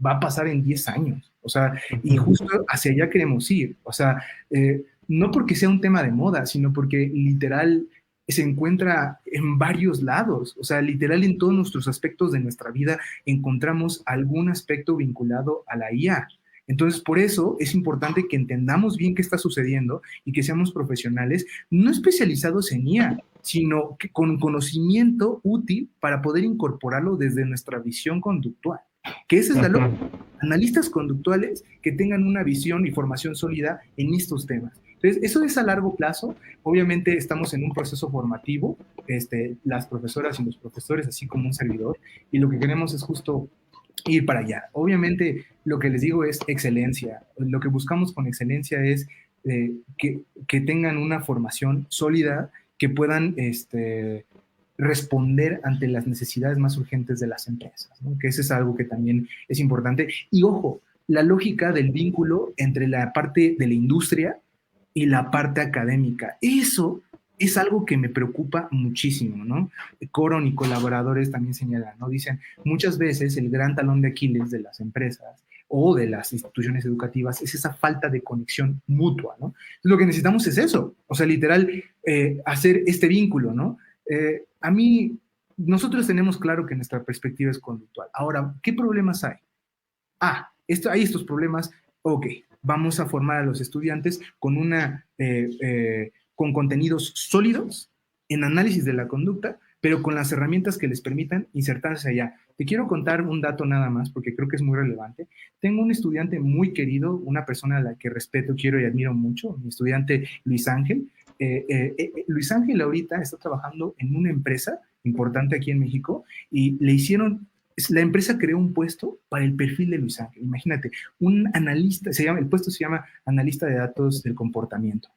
va a pasar en 10 años, o sea, y ujú, justo hacia allá queremos ir, o sea, no porque sea un tema de moda, sino porque literal se encuentra en varios lados, o sea, literal en todos nuestros aspectos de nuestra vida encontramos algún aspecto vinculado a la IA. Entonces, por eso es importante que entendamos bien qué está sucediendo y que seamos profesionales, no especializados en IA, sino que con conocimiento útil para poder incorporarlo desde nuestra visión conductual. Que esa es la lógica. ujú. Analistas conductuales que tengan una visión y formación sólida en estos temas. Entonces, eso es a largo plazo. Obviamente estamos en un proceso formativo, las profesoras y los profesores, así como un servidor, y lo que queremos es justo ir para allá. Obviamente, lo que les digo es excelencia. Lo que buscamos con excelencia es que tengan una formación sólida, que puedan responder ante las necesidades más urgentes de las empresas, ¿no? Que eso es algo que también es importante. Y ojo, la lógica del vínculo entre la parte de la industria y la parte académica. Eso es algo que me preocupa muchísimo, ¿no? Coron y colaboradores también señalan, ¿no? Dicen, muchas veces el gran talón de Aquiles de las empresas o de las instituciones educativas es esa falta de conexión mutua, ¿no? Lo que necesitamos es eso, o sea, literal, hacer este vínculo, ¿no? A mí, nosotros tenemos claro que nuestra perspectiva es conductual. Ahora, ¿qué problemas hay? Hay estos problemas, ok, vamos a formar a los estudiantes con contenidos sólidos en análisis de la conducta pero con las herramientas que les permitan insertarse allá. Te quiero contar un dato nada más, porque creo que es muy relevante. Tengo un estudiante muy querido, una persona a la que respeto, quiero y admiro mucho, mi estudiante Luis Ángel. Luis Ángel ahorita está trabajando en una empresa importante aquí en México y le hicieron, la empresa creó un puesto para el perfil de Luis Ángel. Imagínate, un analista, el puesto se llama analista de datos del comportamiento.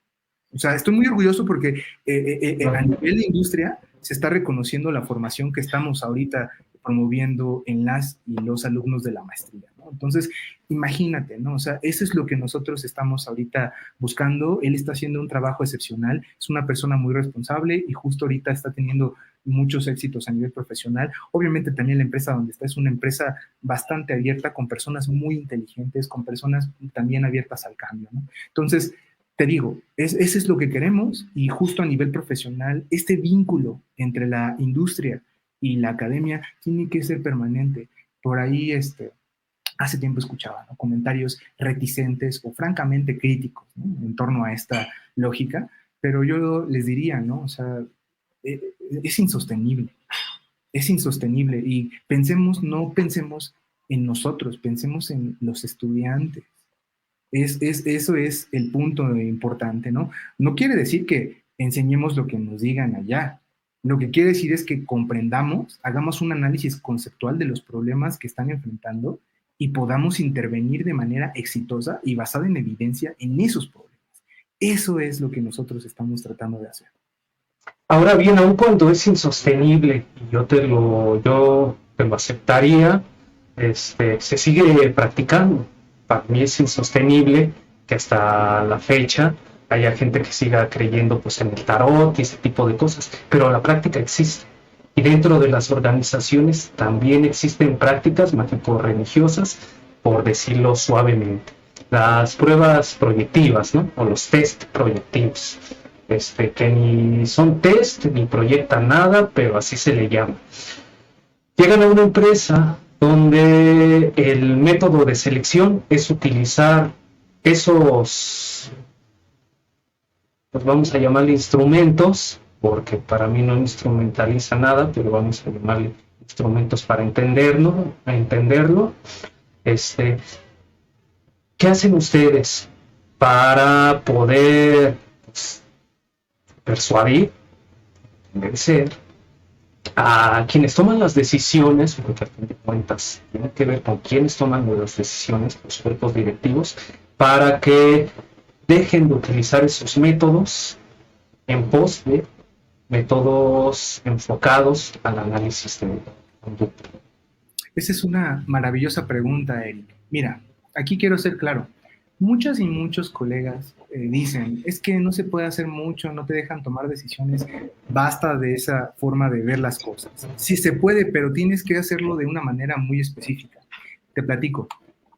O sea, estoy muy orgulloso porque a nivel de industria se está reconociendo la formación que estamos ahorita promoviendo en las y los alumnos de la maestría, ¿no? Entonces, imagínate, ¿no? O sea, eso es lo que nosotros estamos ahorita buscando. Él está haciendo un trabajo excepcional, es una persona muy responsable y justo ahorita está teniendo muchos éxitos a nivel profesional. Obviamente también la empresa donde está es una empresa bastante abierta, con personas muy inteligentes, con personas también abiertas al cambio, ¿no? Entonces, te digo, ese es lo que queremos y justo a nivel profesional, este vínculo entre la industria y la academia tiene que ser permanente. Por ahí, hace tiempo escuchaba, ¿no?, comentarios reticentes o francamente críticos, ¿no?, en torno a esta lógica, pero yo les diría, ¿no? O sea, es insostenible y pensemos, no pensemos en nosotros, pensemos en los estudiantes. Eso es el punto importante, ¿no? No quiere decir que enseñemos lo que nos digan allá. Lo que quiere decir es que comprendamos, hagamos un análisis conceptual de los problemas que están enfrentando y podamos intervenir de manera exitosa y basada en evidencia en esos problemas. Eso es lo que nosotros estamos tratando de hacer. Ahora bien, aun cuando es insostenible, yo te lo aceptaría, se sigue practicando. Para mí es insostenible que hasta la fecha haya gente que siga creyendo pues en el tarot y ese tipo de cosas, pero la práctica existe. Y dentro de las organizaciones también existen prácticas mágico-religiosas, por decirlo suavemente. Las pruebas proyectivas, ¿no? O los test proyectivos, que ni son test ni proyectan nada, pero así se le llama. Llegan a una empresa donde el método de selección es utilizar esos, pues vamos a llamarle instrumentos, porque para mí no instrumentaliza nada, pero vamos a llamarle instrumentos para entenderlo. ¿Qué hacen ustedes para poder, pues, persuadir, convencer a quienes toman las decisiones, porque a fin de cuentas tiene que ver con quienes toman las decisiones, los cuerpos directivos, para que dejen de utilizar esos métodos en pos de métodos enfocados al análisis de conducta? Esa es una maravillosa pregunta, Eric. Mira, aquí quiero ser claro. Muchas y muchos colegas dicen, es que no se puede hacer mucho, no te dejan tomar decisiones, basta de esa forma de ver las cosas. Sí se puede, pero tienes que hacerlo de una manera muy específica. Te platico.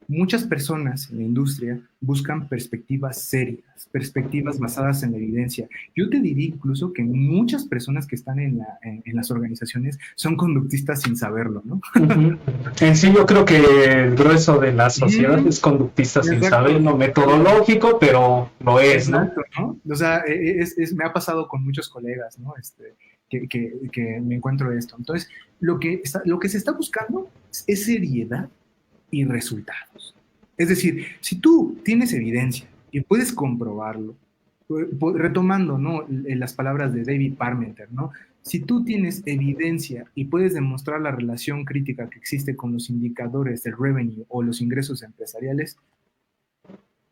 Muchas personas en la industria buscan perspectivas serias, perspectivas basadas en la evidencia. Yo te diría incluso que muchas personas que están en las organizaciones son conductistas sin saberlo, ¿no? Uh-huh. En sí, yo creo que el grueso de la sociedad es conductista sin saberlo, metodológico, pero lo es, ¿no? Exacto, ¿no? O sea, me ha pasado con muchos colegas, ¿no? Que me encuentro esto. Entonces, lo que se está buscando es seriedad y resultados. Es decir, si tú tienes evidencia y puedes comprobarlo, retomando, ¿no?, las palabras de David Parmenter, ¿no? Si tú tienes evidencia y puedes demostrar la relación crítica que existe con los indicadores del revenue o los ingresos empresariales,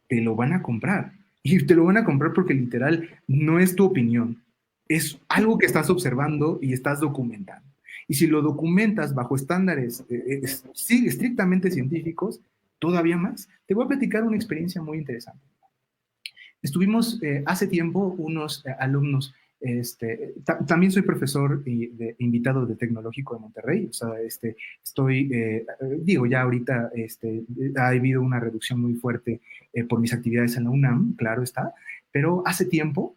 te lo van a comprar. Y te lo van a comprar porque literal no es tu opinión, es algo que estás observando y estás documentando. Y si lo documentas bajo estándares sí, estrictamente científicos, todavía más. Te voy a platicar una experiencia muy interesante. Estuvimos hace tiempo unos alumnos, también soy profesor invitado de Tecnológico de Monterrey, o sea, digo, ya ahorita ha habido una reducción muy fuerte por mis actividades en la UNAM, claro está, pero hace tiempo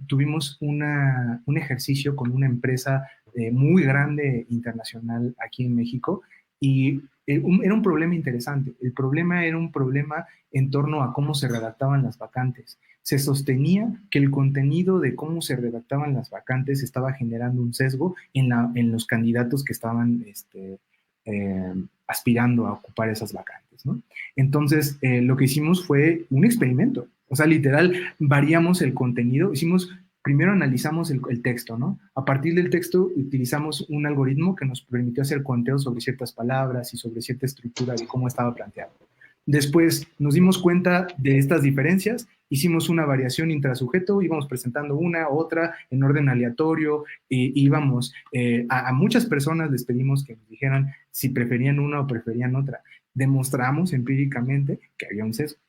tuvimos un ejercicio con una empresa muy grande internacional aquí en México y era un problema interesante. El problema era un problema en torno a cómo se redactaban las vacantes. Se sostenía que el contenido de cómo se redactaban las vacantes estaba generando un sesgo en los candidatos que estaban aspirando a ocupar esas vacantes, ¿no? Entonces, lo que hicimos fue un experimento. O sea, literal, variamos el contenido, primero analizamos el texto, ¿no? A partir del texto utilizamos un algoritmo que nos permitió hacer conteo sobre ciertas palabras y sobre cierta estructura de cómo estaba planteado. Después nos dimos cuenta de estas diferencias, hicimos una variación intrasujeto, íbamos presentando una, otra, en orden aleatorio, íbamos, a muchas personas les pedimos que nos dijeran si preferían una o preferían otra. Demostramos empíricamente que había un sesgo.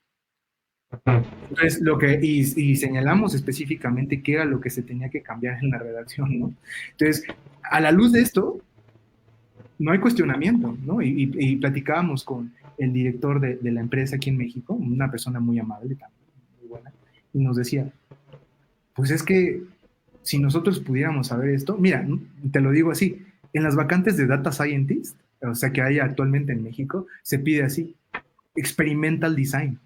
Entonces, y señalamos específicamente qué era lo que se tenía que cambiar en la redacción, ¿no? Entonces, a la luz de esto, no hay cuestionamiento, ¿no? Y platicábamos con el director de la empresa aquí en México, una persona muy amable, también, muy buena, y nos decía, pues es que si nosotros pudiéramos saber esto, mira, te lo digo así, en las vacantes de Data Scientist, o sea, que hay actualmente en México, se pide así, Experimental Design.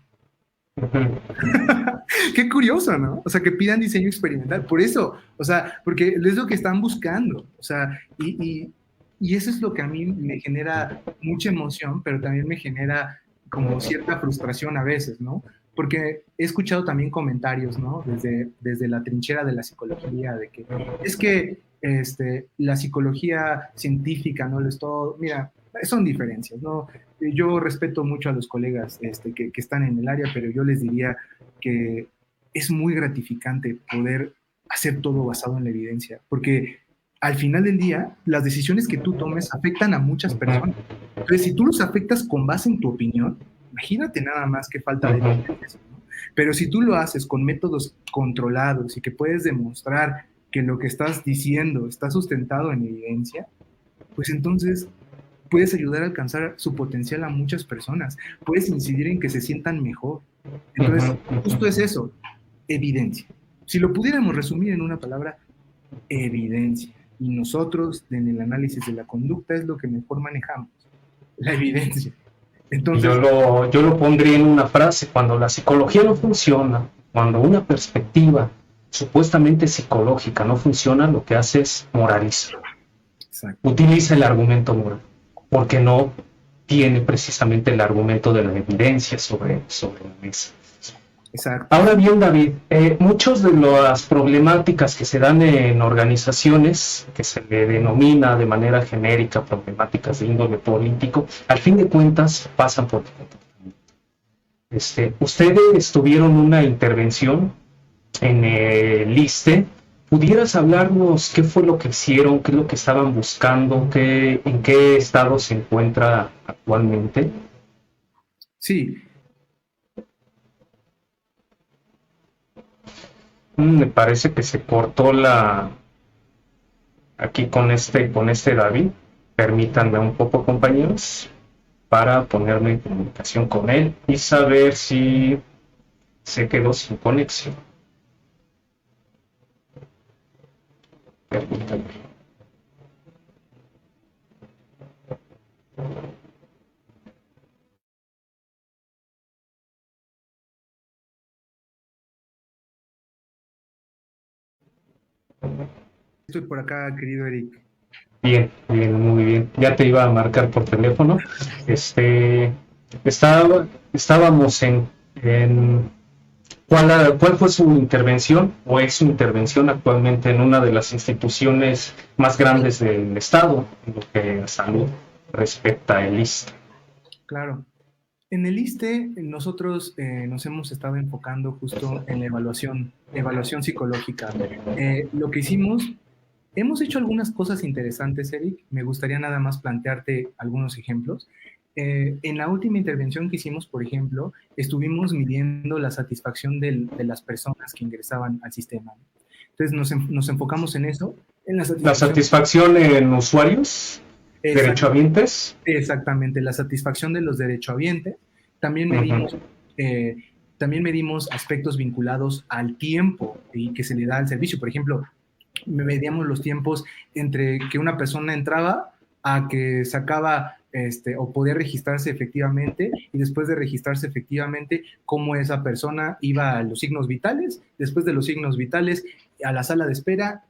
Qué curioso, ¿no? O sea, que pidan diseño experimental. Por eso, o sea, porque es lo que están buscando. O sea, y eso es lo que a mí me genera mucha emoción, pero también me genera como cierta frustración a veces, ¿no? Porque he escuchado también comentarios, ¿no? Desde la trinchera de la psicología, de que es que la psicología científica no lo es todo. Mira, son diferencias, ¿no? Yo respeto mucho a los colegas que están en el área, pero yo les diría que es muy gratificante poder hacer todo basado en la evidencia, porque al final del día, las decisiones que tú tomes afectan a muchas personas. Entonces, si tú los afectas con base en tu opinión, imagínate nada más qué falta de evidencia, ¿no? Pero si tú lo haces con métodos controlados y que puedes demostrar que lo que estás diciendo está sustentado en evidencia, pues entonces puedes ayudar a alcanzar su potencial a muchas personas, puedes incidir en que se sientan mejor. Entonces, justo es eso, evidencia. Si lo pudiéramos resumir en una palabra, evidencia. Y nosotros, en el análisis de la conducta, es lo que mejor manejamos, la evidencia. Entonces, yo lo pondría en una frase: cuando la psicología no funciona, cuando una perspectiva supuestamente psicológica no funciona, lo que hace es moralizar. Exacto. Utiliza el argumento moral, porque no tiene precisamente el argumento de la evidencia sobre la mesa. Exacto. Ahora bien, David, muchas de las problemáticas que se dan en organizaciones, que se le denomina de manera genérica problemáticas de índole político, al fin de cuentas pasan por ustedes tuvieron una intervención en el ISSSTE. ¿Pudieras hablarnos qué fue lo que hicieron, qué es lo que estaban buscando, en qué estado se encuentra actualmente? Sí. Me parece que se cortó aquí con este David. Permítanme un poco, compañeros, para ponerme en comunicación con él y saber si se quedó sin conexión. Permítanme. Estoy por acá, querido Eric. Bien, muy bien. Ya te iba a marcar por teléfono. Estábamos en ¿cuál fue su intervención o es su intervención actualmente en una de las instituciones más grandes del Estado, en lo que a salud respecta el ISSSTE? Claro. En el ISSSTE nosotros nos hemos estado enfocando justo en la evaluación psicológica. Lo que hicimos, hemos hecho algunas cosas interesantes, Eric. Me gustaría nada más plantearte algunos ejemplos. En la última intervención que hicimos, por ejemplo, estuvimos midiendo la satisfacción de las personas que ingresaban al sistema. Entonces nos enfocamos en eso. En la satisfacción en usuarios, derechohabientes. Exactamente, la satisfacción de los derechohabientes. También medimos aspectos vinculados al tiempo y que se le da al servicio. Por ejemplo, medíamos los tiempos entre que una persona entraba a que sacaba o poder registrarse efectivamente, y después de registrarse efectivamente, cómo esa persona iba a los signos vitales, después de los signos vitales, a la sala de espera,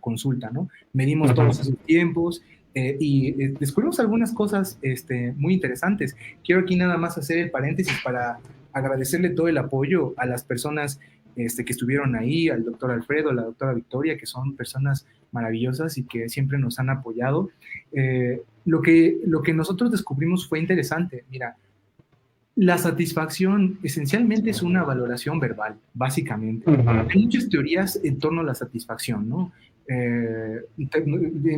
consulta, ¿no? Medimos todos esos tiempos y descubrimos algunas cosas muy interesantes. Quiero aquí nada más hacer el paréntesis para agradecerle todo el apoyo a las personas que estuvieron ahí, al doctor Alfredo, a la doctora Victoria, que son personas maravillosas y que siempre nos han apoyado. Lo que nosotros descubrimos fue interesante. Mira, la satisfacción esencialmente es una valoración verbal, básicamente. Hay muchas teorías en torno a la satisfacción, ¿no?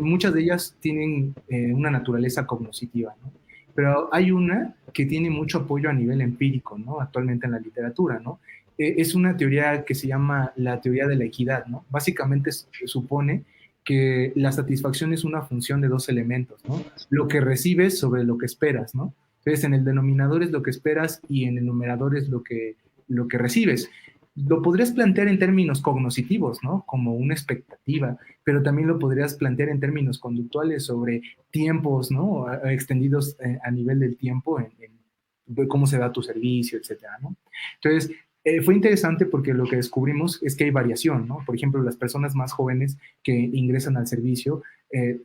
Muchas de ellas tienen una naturaleza cognitiva, ¿no? Pero hay una que tiene mucho apoyo a nivel empírico, ¿no? Actualmente en la literatura, ¿no? Es una teoría que se llama la teoría de la equidad, ¿no? Básicamente supone que la satisfacción es una función de dos elementos, ¿no? Lo que recibes sobre lo que esperas, ¿no? Entonces, en el denominador es lo que esperas y en el numerador es lo que recibes. Lo podrías plantear en términos cognitivos, ¿no? Como una expectativa, pero también lo podrías plantear en términos conductuales sobre tiempos, ¿no? Extendidos a nivel del tiempo, en cómo se da tu servicio, etcétera, ¿no? Entonces, fue interesante porque lo que descubrimos es que hay variación, ¿no? Por ejemplo, las personas más jóvenes que ingresan al servicio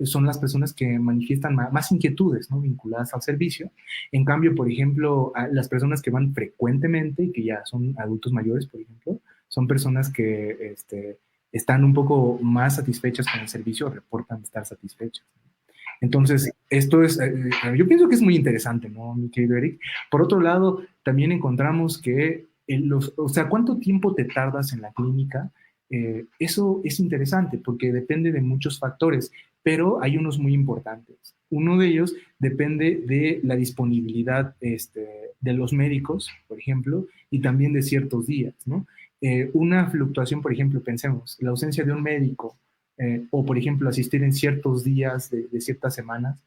son las personas que manifiestan más inquietudes, ¿no? Vinculadas al servicio. En cambio, por ejemplo, las personas que van frecuentemente y que ya son adultos mayores, por ejemplo, son personas que están un poco más satisfechas con el servicio, reportan estar satisfechas. Entonces, esto es, yo pienso que es muy interesante, ¿no, mi querido Eric? Por otro lado, también encontramos que o sea, ¿cuánto tiempo te tardas en la clínica? Eso es interesante porque depende de muchos factores, pero hay unos muy importantes. Uno de ellos depende de la disponibilidad de los médicos, por ejemplo, y también de ciertos días, ¿no? Una fluctuación, por ejemplo, pensemos, la ausencia de un médico o, por ejemplo, asistir en ciertos días de ciertas semanas,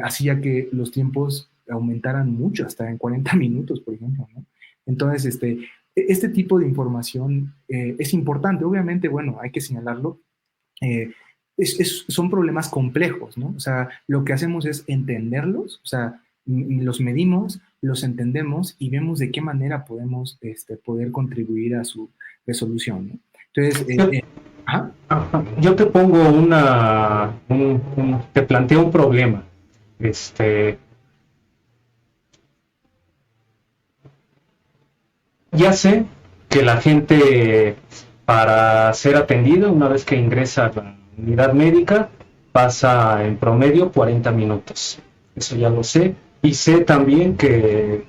hacía que los tiempos aumentaran mucho, hasta en 40 minutos, por ejemplo, ¿no? Entonces, este tipo de información es importante. Obviamente, bueno, hay que señalarlo. Son problemas complejos, ¿no? O sea, lo que hacemos es entenderlos, o sea, los medimos, los entendemos y vemos de qué manera podemos poder contribuir a su resolución, ¿no? Entonces, yo te pongo te planteo un problema. Ya sé que la gente, para ser atendida, una vez que ingresa a la unidad médica, pasa en promedio 40 minutos. Eso ya lo sé. Y sé también que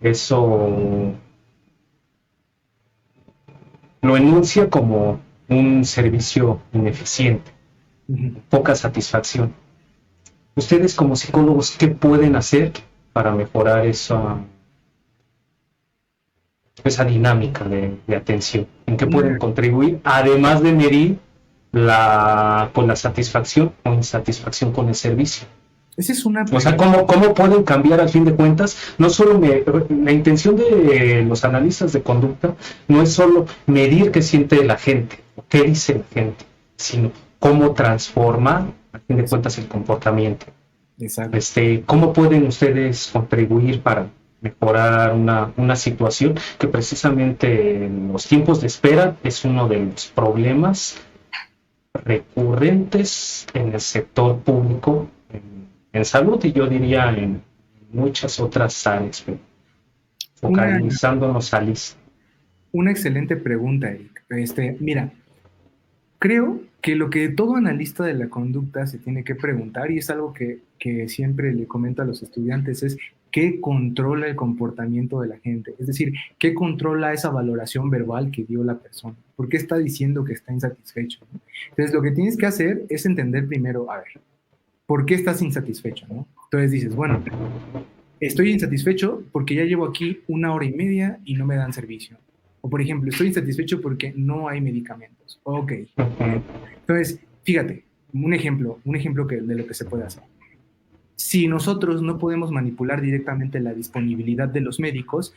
eso lo enuncia como un servicio ineficiente, poca satisfacción. Ustedes como psicólogos, ¿qué pueden hacer para mejorar esa dinámica de atención? ¿En qué pueden contribuir? Además de medir con la satisfacción o insatisfacción con el servicio. Esa es una pregunta. O sea, ¿cómo pueden cambiar al fin de cuentas? No solo la intención de los analistas de conducta no es solo medir qué siente la gente, o qué dice la gente, sino cómo transformar al fin de cuentas el comportamiento. Exacto. ¿Cómo pueden ustedes contribuir para mejorar una situación que precisamente en los tiempos de espera es uno de los problemas recurrentes en el sector público en salud, y yo diría en muchas otras áreas, focalizándonos a Liz? Una excelente pregunta, Eric. Mira, creo que lo que todo analista de la conducta se tiene que preguntar, y es algo que siempre le comento a los estudiantes, es qué controla el comportamiento de la gente. Es decir, qué controla esa valoración verbal que dio la persona. ¿Por qué está diciendo que está insatisfecho, ¿no? Entonces, lo que tienes que hacer es entender primero, a ver, ¿por qué estás insatisfecho, no? Entonces dices, bueno, estoy insatisfecho porque ya llevo aquí 1 hora y media y no me dan servicio. O, por ejemplo, estoy insatisfecho porque no hay medicamentos. Ok. Entonces, fíjate, un ejemplo de lo que se puede hacer. Si nosotros no podemos manipular directamente la disponibilidad de los médicos,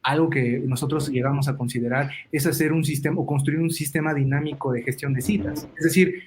algo que nosotros llegamos a considerar es hacer un sistema o construir un sistema dinámico de gestión de citas. Es decir,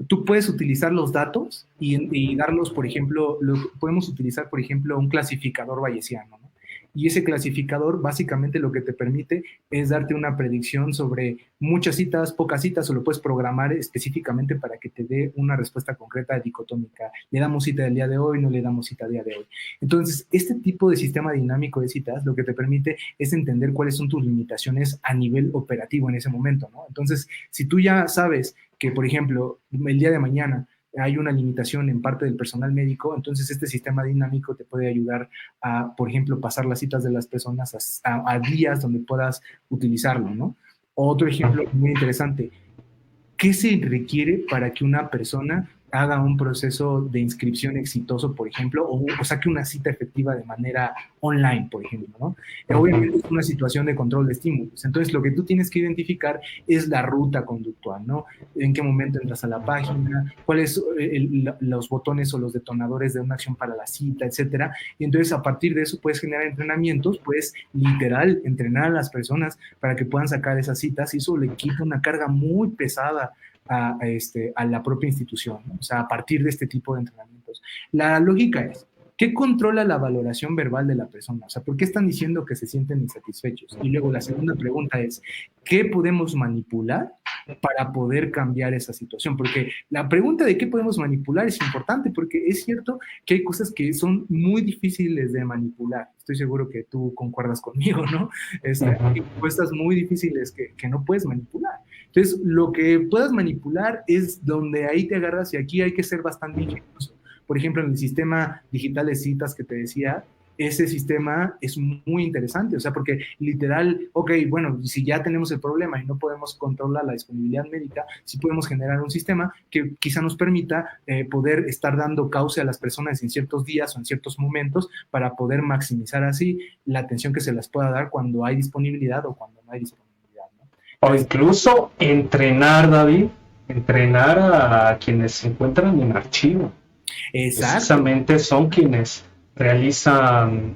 tú puedes utilizar los datos y darlos, por ejemplo, podemos utilizar, por ejemplo, un clasificador bayesiano, ¿no? Y ese clasificador básicamente lo que te permite es darte una predicción sobre muchas citas, pocas citas, o lo puedes programar específicamente para que te dé una respuesta concreta dicotómica. Le damos cita del día de hoy, no le damos cita del día de hoy. Entonces, este tipo de sistema dinámico de citas lo que te permite es entender cuáles son tus limitaciones a nivel operativo en ese momento, ¿no? Entonces, si tú ya sabes que, por ejemplo, el día de mañana hay una limitación en parte del personal médico, entonces este sistema dinámico te puede ayudar a, por ejemplo, pasar las citas de las personas a días donde puedas utilizarlo, ¿no? Otro ejemplo muy interesante, ¿qué se requiere para que una persona haga un proceso de inscripción exitoso, por ejemplo, o saque una cita efectiva de manera online, por ejemplo, ¿no? Obviamente es una situación de control de estímulos. Entonces, lo que tú tienes que identificar es la ruta conductual, ¿no? En qué momento entras a la página, cuáles los botones o los detonadores de una acción para la cita, etcétera. Y entonces, a partir de eso, puedes generar entrenamientos, puedes literal entrenar a las personas para que puedan sacar esas citas, y eso le quita una carga muy pesada a la propia institución, ¿no? O sea, a partir de este tipo de entrenamientos. La lógica es, ¿qué controla la valoración verbal de la persona? O sea, ¿por qué están diciendo que se sienten insatisfechos? Y luego la segunda pregunta es, ¿qué podemos manipular para poder cambiar esa situación? Porque la pregunta de qué podemos manipular es importante, porque es cierto que hay cosas que son muy difíciles de manipular. Estoy seguro que tú concuerdas conmigo, ¿no? Hay cosas muy difíciles que no puedes manipular. Entonces, lo que puedas manipular es donde ahí te agarras, y aquí hay que ser bastante ingenioso. Por ejemplo, en el sistema digital de citas que te decía, ese sistema es muy interesante, o sea, porque literal, ok, bueno, si ya tenemos el problema y no podemos controlar la disponibilidad médica, sí podemos generar un sistema que quizá nos permita poder estar dando cauce a las personas en ciertos días o en ciertos momentos para poder maximizar así la atención que se les pueda dar cuando hay disponibilidad o cuando no hay disponibilidad, ¿no? O incluso entrenar, David, entrenar a quienes se encuentran en archivo. Exacto. Precisamente son quienes realizan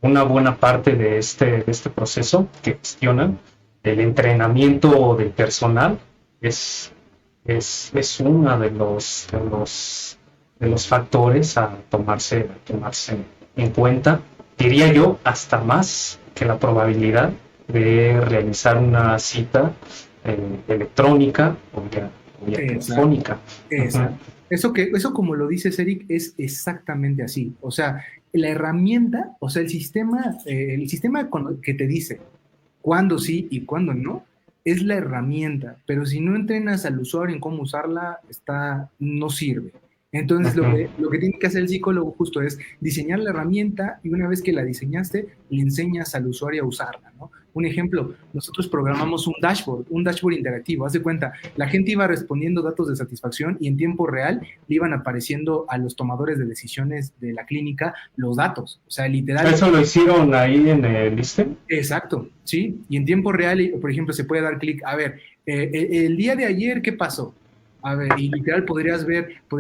una buena parte de este proceso que gestionan. El entrenamiento del personal es uno de los factores a tomarse en cuenta, diría yo, hasta más que la probabilidad de realizar una cita electrónica o vía telefónica. Exacto. Eso, como lo dices, Eric, es exactamente así. O sea, la herramienta, o sea, el sistema que te dice cuándo sí y cuándo no, es la herramienta, pero si no entrenas al usuario en cómo usarla, no sirve. Entonces, lo que tiene que hacer el psicólogo justo es diseñar la herramienta, y una vez que la diseñaste, le enseñas al usuario a usarla, ¿no? Un ejemplo, nosotros programamos un dashboard interactivo. Haz de cuenta, la gente iba respondiendo datos de satisfacción y en tiempo real le iban apareciendo a los tomadores de decisiones de la clínica los datos. O sea, literal. ¿Eso lo hicieron ahí en el ISSSTE? Exacto, sí. Y en tiempo real, por ejemplo, se puede dar clic, a ver, el día de ayer, ¿qué pasó? A ver, y literal podrías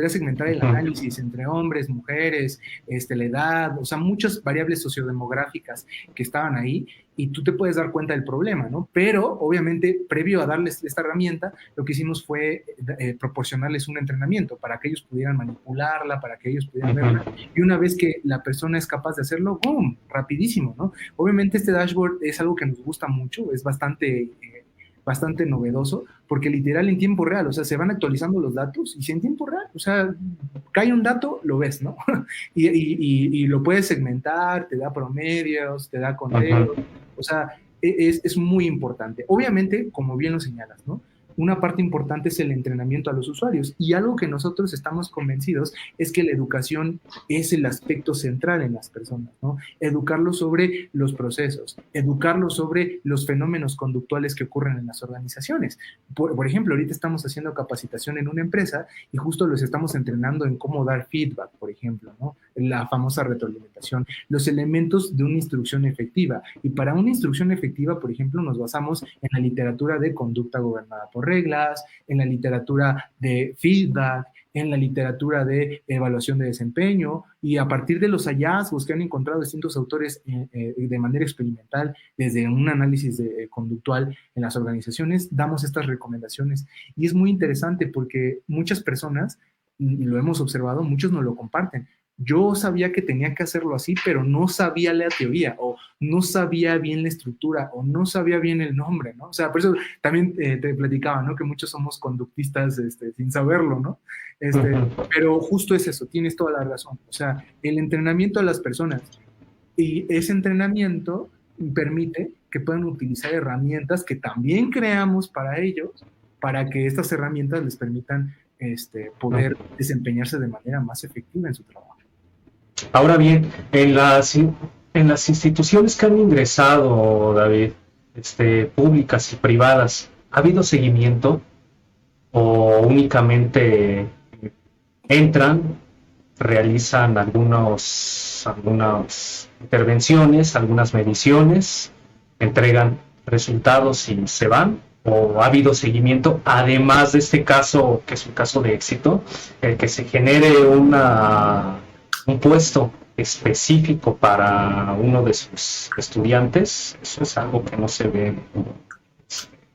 segmentar el análisis entre hombres, mujeres, la edad, o sea, muchas variables sociodemográficas que estaban ahí, y tú te puedes dar cuenta del problema, ¿no? Pero, obviamente, previo a darles esta herramienta, lo que hicimos fue proporcionarles un entrenamiento para que ellos pudieran manipularla, para que ellos pudieran verla, y una vez que la persona es capaz de hacerlo, ¡boom!, rapidísimo, ¿no? Obviamente este dashboard es algo que nos gusta mucho, es bastante novedoso, porque literal en tiempo real, o sea, se van actualizando los datos, y si en tiempo real, o sea, cae un dato, lo ves, ¿no? y lo puedes segmentar, te da promedios, te da conteos, o sea, es muy importante. Obviamente, como bien lo señalas, ¿no? Una parte importante es el entrenamiento a los usuarios, y algo que nosotros estamos convencidos es que la educación es el aspecto central en las personas, ¿no? Educarlos sobre los procesos, educarlos sobre los fenómenos conductuales que ocurren en las organizaciones. Por ejemplo, ahorita estamos haciendo capacitación en una empresa y justo los estamos entrenando en cómo dar feedback, por ejemplo, ¿no? La famosa retroalimentación, los elementos de una instrucción efectiva. Y para una instrucción efectiva, por ejemplo, nos basamos en la literatura de conducta gobernada por reglas, en la literatura de feedback, en la literatura de evaluación de desempeño, y a partir de los hallazgos que han encontrado distintos autores de manera experimental, desde un análisis conductual en las organizaciones, damos estas recomendaciones. Y es muy interesante porque muchas personas, y lo hemos observado, muchos no lo comparten. Yo sabía que tenía que hacerlo así, pero no sabía la teoría, o no sabía bien la estructura, o no sabía bien el nombre, ¿no? O sea, por eso también te platicaba, ¿no? Que muchos somos conductistas sin saberlo, ¿no? Pero justo es eso, tienes toda la razón. O sea, el entrenamiento de las personas, y ese entrenamiento permite que puedan utilizar herramientas que también creamos para ellos, para que estas herramientas les permitan poder desempeñarse de manera más efectiva en su trabajo. Ahora bien, en las instituciones que han ingresado, David, públicas y privadas, ¿ha habido seguimiento o únicamente entran, realizan algunas intervenciones, algunas mediciones, entregan resultados y se van? ¿O ha habido seguimiento, además de este caso, que es un caso de éxito, el que se genere un puesto específico para uno de sus estudiantes? Eso es algo que no se ve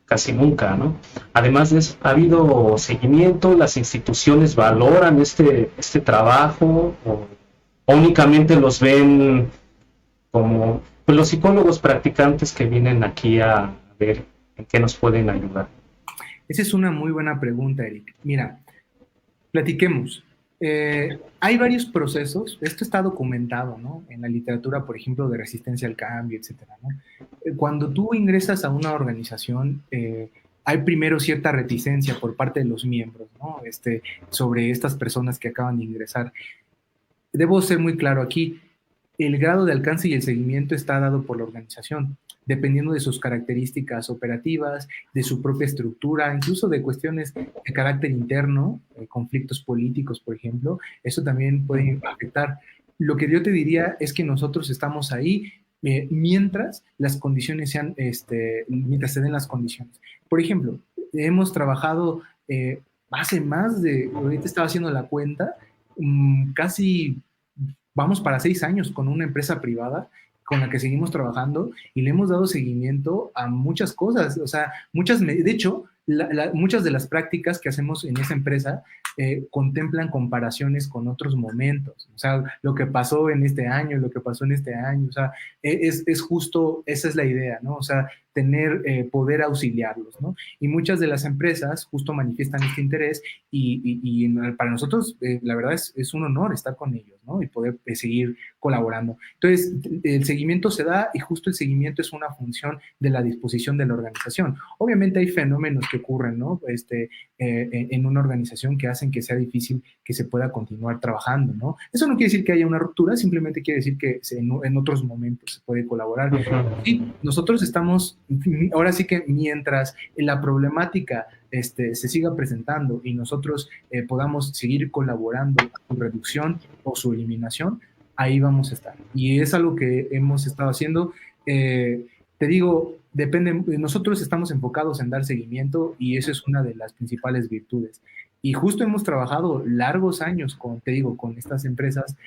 casi nunca, ¿no? Además de eso, ¿ha habido seguimiento? ¿Las instituciones valoran este trabajo? ¿O únicamente los ven como pues, los psicólogos practicantes que vienen aquí a ver en qué nos pueden ayudar? Esa es una muy buena pregunta, Eric. Mira, platiquemos. Hay varios procesos, esto está documentado, ¿no? En la literatura, por ejemplo, de resistencia al cambio, etcétera, ¿no? Cuando tú ingresas a una organización, hay primero cierta reticencia por parte de los miembros, ¿no? Sobre estas personas que acaban de ingresar. Debo ser muy claro aquí, el grado de alcance y el seguimiento está dado por la organización, dependiendo de sus características operativas, de su propia estructura, incluso de cuestiones de carácter interno, conflictos políticos, por ejemplo, eso también puede afectar. Lo que yo te diría es que nosotros estamos ahí mientras las condiciones sean, mientras se den las condiciones. Por ejemplo, hemos trabajado hace más de, ahorita estaba haciendo la cuenta, casi vamos para 6 años con una empresa privada con la que seguimos trabajando y le hemos dado seguimiento a muchas cosas, o sea, de hecho, muchas de las prácticas que hacemos en esa empresa contemplan comparaciones con otros momentos, o sea, lo que pasó en este año, o sea, es justo, esa es la idea, ¿no? O sea, poder auxiliarlos, ¿no? Y muchas de las empresas justo manifiestan este interés y para nosotros, la verdad, es un honor estar con ellos, ¿no? Y poder seguir colaborando. Entonces, el seguimiento se da y justo el seguimiento es una función de la disposición de la organización. Obviamente hay fenómenos que ocurren, ¿no? En una organización que hacen que sea difícil que se pueda continuar trabajando, ¿no? Eso no quiere decir que haya una ruptura, simplemente quiere decir que en otros momentos se puede colaborar. Y nosotros estamos, ahora sí que mientras la problemática se siga presentando y nosotros podamos seguir colaborando en su reducción o su eliminación, ahí vamos a estar. Y es algo que hemos estado haciendo. Te digo, nosotros estamos enfocados en dar seguimiento y eso es una de las principales virtudes. Y justo hemos trabajado largos años con estas empresas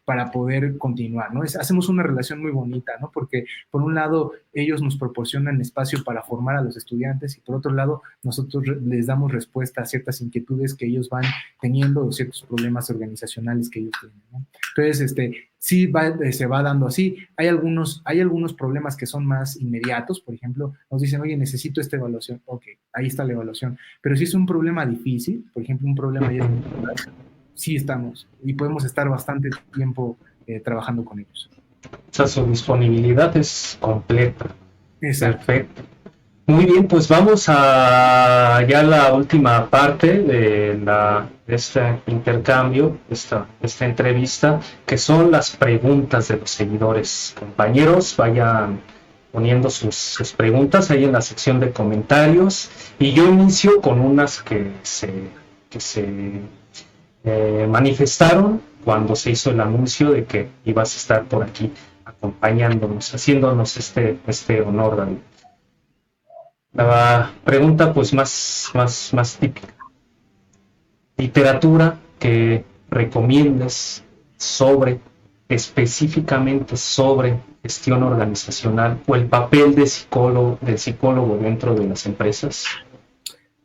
para poder continuar, ¿no? Hacemos una relación muy bonita, ¿no? Porque por un lado ellos nos proporcionan espacio para formar a los estudiantes y por otro lado nosotros les damos respuesta a ciertas inquietudes que ellos van teniendo o ciertos problemas organizacionales que ellos tienen, ¿no? Entonces, sí se va dando así. Hay algunos problemas que son más inmediatos, por ejemplo, nos dicen, oye, necesito esta evaluación. Ok, ahí está la evaluación. Pero si es un problema difícil, por ejemplo, un problema ya sí estamos y podemos estar bastante tiempo trabajando con ellos. O sea, su disponibilidad es completa. Exacto. Perfecto. Muy bien, pues vamos a ya la última parte de este intercambio, esta entrevista, que son las preguntas de los seguidores. Compañeros, vayan poniendo sus preguntas ahí en la sección de comentarios y yo inicio con unas que se manifestaron cuando se hizo el anuncio de que ibas a estar por aquí acompañándonos, haciéndonos este honor, David. La pregunta pues más típica. literatura que recomiendes específicamente sobre gestión organizacional o el papel del psicólogo dentro de las empresas?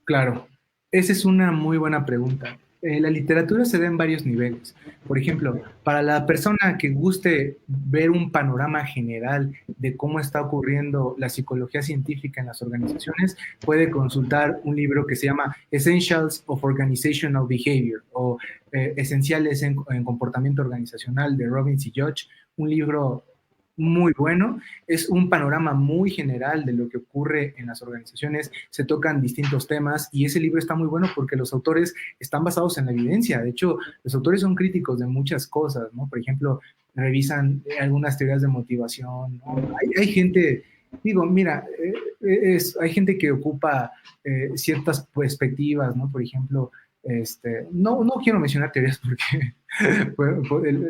Claro, esa es una muy buena pregunta. La literatura se da en varios niveles. Por ejemplo, para la persona que guste ver un panorama general de cómo está ocurriendo la psicología científica en las organizaciones, puede consultar un libro que se llama Essentials of Organizational Behavior o Esenciales en Comportamiento Organizacional de Robbins y Judge, un libro muy bueno, es un panorama muy general de lo que ocurre en las organizaciones, se tocan distintos temas y ese libro está muy bueno porque los autores están basados en la evidencia. De hecho, los autores son críticos de muchas cosas, ¿no? Por ejemplo, revisan algunas teorías de motivación, ¿no? Hay gente, digo, mira, hay gente que ocupa ciertas perspectivas, ¿no? Por ejemplo, no quiero mencionar teorías porque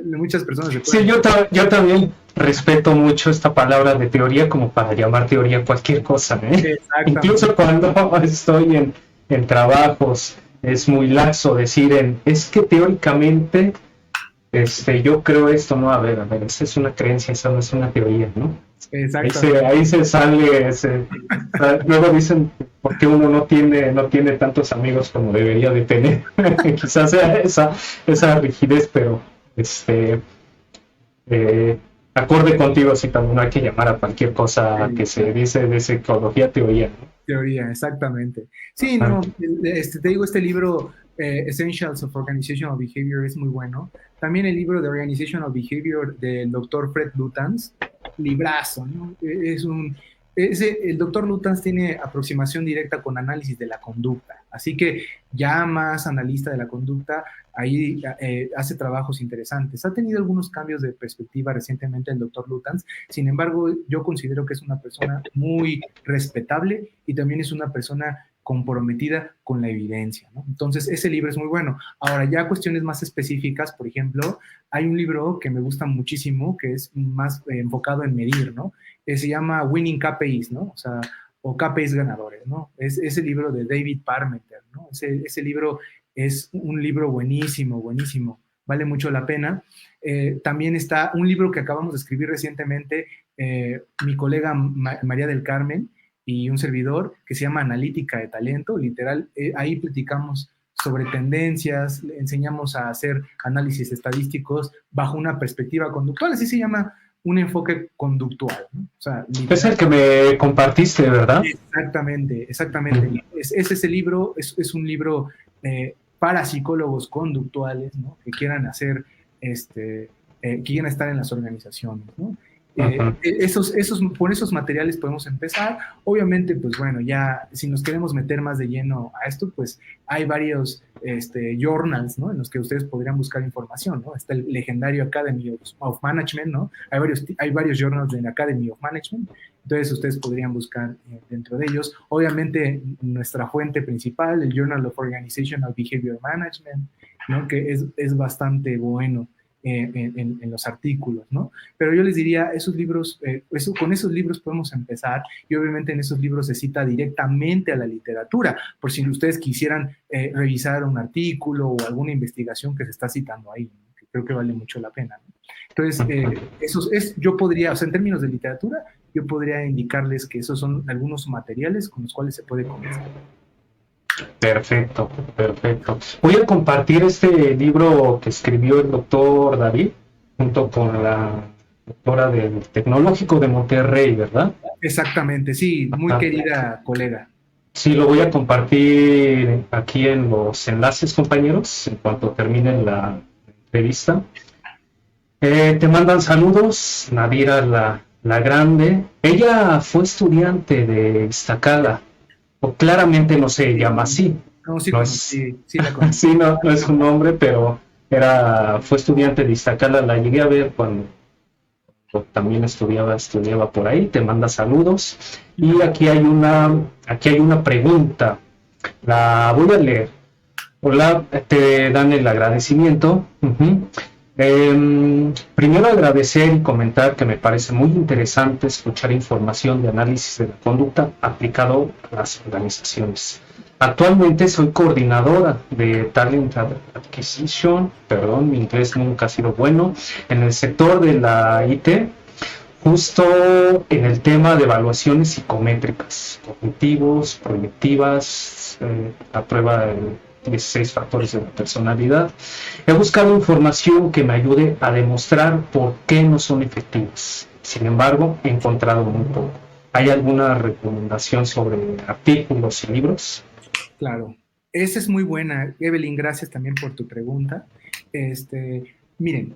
muchas personas se pueden... Sí, yo también respeto mucho esta palabra de teoría como para llamar teoría cualquier cosa, ¿eh? Incluso cuando estoy en trabajos es muy laxo decir es que teóricamente yo creo esto. No, a ver, esa es una creencia, esa no es una teoría, ¿no? Ahí se sale, luego dicen por qué uno no tiene tantos amigos como debería de tener. Quizás sea esa rigidez, pero acorde contigo, si también no hay que llamar a cualquier cosa que se dice de psicología teoría, ¿no? Teoría, exactamente. Sí, no, te digo, este libro, Essentials of Organizational Behavior, es muy bueno. También el libro de Organizational Behavior del Dr. Fred Lutyens, librazo, ¿no? El Dr. Lutyens tiene aproximación directa con análisis de la conducta, así que ya más analista de la conducta, ahí hace trabajos interesantes. Ha tenido algunos cambios de perspectiva recientemente el Dr. Lutyens, sin embargo, yo considero que es una persona muy respetable y también es una persona comprometida con la evidencia, ¿no? Entonces, ese libro es muy bueno. Ahora, ya cuestiones más específicas, por ejemplo, hay un libro que me gusta muchísimo, que es más enfocado en medir, ¿no? Se llama Winning KPIs, ¿no? O KPIs ganadores, ¿no? Es ese libro de David Parmenter, ¿no? Ese libro es un libro buenísimo, buenísimo. Vale mucho la pena. También está un libro que acabamos de escribir recientemente, mi colega María del Carmen y un servidor, que se llama Analítica de Talento, literal, ahí platicamos sobre tendencias, le enseñamos a hacer análisis estadísticos bajo una perspectiva conductual, así se llama, un enfoque conductual, ¿no? O sea, es el que me compartiste, ¿verdad? Exactamente. Es ese libro, es un libro para psicólogos conductuales, ¿no? Que quieran hacer, que quieran estar en las organizaciones, ¿no? Por esos materiales podemos empezar. Obviamente, pues bueno, ya si nos queremos meter más de lleno a esto, pues hay varios journals, ¿no? En los que ustedes podrían buscar información, ¿no? Está el legendario Academy of Management, ¿no? Hay varios journals de la Academy of Management, entonces ustedes podrían buscar dentro de ellos. Obviamente, nuestra fuente principal, el Journal of Organizational Behavior Management, ¿no? Que es bastante bueno en los artículos, ¿no? Pero yo les diría, esos libros, con esos libros podemos empezar, y obviamente en esos libros se cita directamente a la literatura, por si ustedes quisieran revisar un artículo o alguna investigación que se está citando ahí, ¿no? Que creo que vale mucho la pena, ¿no? Entonces, yo podría, o sea, en términos de literatura, yo podría indicarles que esos son algunos materiales con los cuales se puede comenzar. Perfecto. Voy a compartir este libro que escribió el doctor David junto con la doctora del Tecnológico de Monterrey, ¿verdad? Exactamente, sí, muy querida colega. Sí, lo voy a compartir aquí en los enlaces, compañeros, en cuanto termine la entrevista. Te mandan saludos, Nadira la Grande. Ella fue estudiante de Iztacala. O claramente no se llama así. No, sí, no sí la conocí. Sí, no es un nombre, pero fue estudiante de Iztacala. La llegué a ver cuando también estudiaba por ahí. Te manda saludos. Y aquí hay una pregunta. La voy a leer. Hola, te dan el agradecimiento. Primero agradecer y comentar que me parece muy interesante escuchar información de análisis de la conducta aplicado a las organizaciones. Actualmente soy coordinadora de Talent Acquisition, perdón, mi inglés nunca ha sido bueno, en el sector de la IT, justo en el tema de evaluaciones psicométricas, cognitivos, proyectivas, la prueba de 16 factores de la personalidad. He buscado información que me ayude a demostrar por qué no son efectivas. Sin embargo, he encontrado muy poco. ¿Hay alguna recomendación sobre artículos y libros? Claro, esa es muy buena, Evelyn, gracias también por tu pregunta. Miren,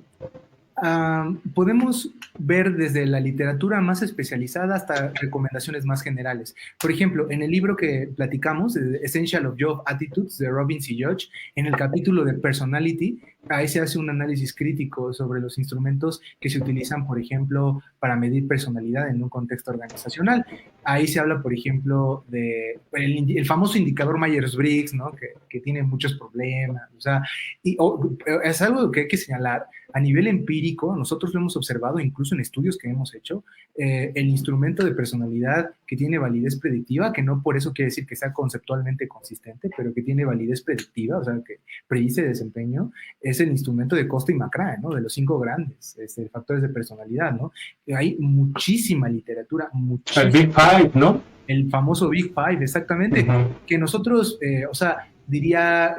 podemos ver desde la literatura más especializada hasta recomendaciones más generales. Por ejemplo, en el libro que platicamos, The Essential of Job Attitudes, de Robbins y George, en el capítulo de Personality, ahí se hace un análisis crítico sobre los instrumentos que se utilizan, por ejemplo, para medir personalidad en un contexto organizacional. Ahí se habla, por ejemplo, de el famoso indicador Myers-Briggs, ¿no? Que tiene muchos problemas. O sea, es algo que hay que señalar. A nivel empírico, nosotros lo hemos observado incluso en estudios que hemos hecho, el instrumento de personalidad que tiene validez predictiva, que no por eso quiere decir que sea conceptualmente consistente, pero que tiene validez predictiva, o sea, que predice desempeño, es el instrumento de Costa y McCrae, ¿no? De los 5 grandes factores de personalidad, ¿no? Hay muchísima literatura, muchísima. El Big Five, ¿no? El famoso Big Five, exactamente, que nosotros, o sea, diría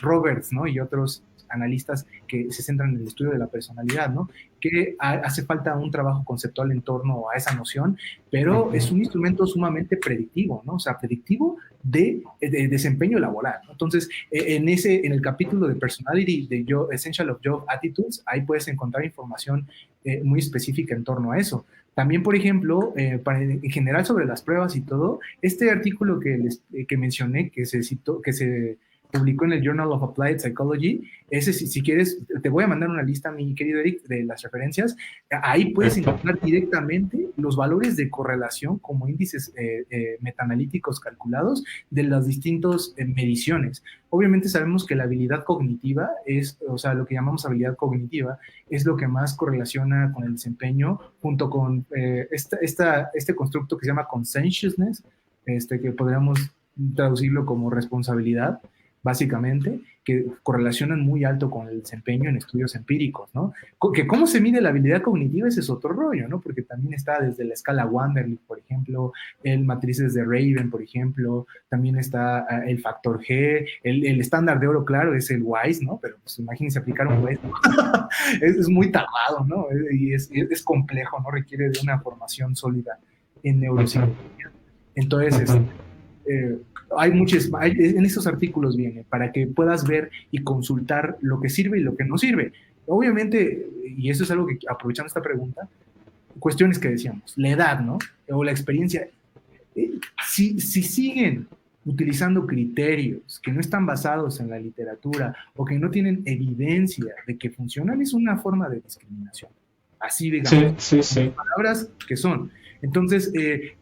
Roberts, ¿no? Y otros analistas que se centran en el estudio de la personalidad, ¿no? Que hace falta un trabajo conceptual en torno a esa noción, pero es un instrumento sumamente predictivo, ¿no? O sea, predictivo de desempeño laboral, ¿no? Entonces, en el capítulo de Personality de Essential of Job Attitudes, ahí puedes encontrar información muy específica en torno a eso. También, por ejemplo, en general sobre las pruebas y todo, este artículo que mencioné, que se publicó en el Journal of Applied Psychology, ese si quieres, te voy a mandar una lista, mi querido Eric, de las referencias. Ahí puedes encontrar directamente los valores de correlación como índices metaanalíticos calculados de las distintas mediciones. Obviamente sabemos que la habilidad cognitiva o sea, lo que llamamos habilidad cognitiva, es lo que más correlaciona con el desempeño, junto con este constructo que se llama conscientiousness, que podríamos traducirlo como responsabilidad, básicamente, que correlacionan muy alto con el desempeño en estudios empíricos, ¿no? Que cómo se mide la habilidad cognitiva, ese es otro rollo, ¿no? Porque también está desde la escala Wanderlich, por ejemplo, el matrices de Raven, por ejemplo, también está el factor G, el estándar de oro, claro, es el WISE, ¿no? Pero pues imagínense aplicar un WISE, ¿no? es muy tardado, ¿no? Y es complejo, ¿no? Requiere de una formación sólida en neurociencia. Entonces, en esos artículos viene para que puedas ver y consultar lo que sirve y lo que no sirve. Obviamente, y eso es algo que, aprovechando esta pregunta, cuestiones que decíamos, la edad, ¿no? O la experiencia. Si siguen utilizando criterios que no están basados en la literatura o que no tienen evidencia de que funcionan, es una forma de discriminación. Así, digamos, sí. Palabras que son. Entonces,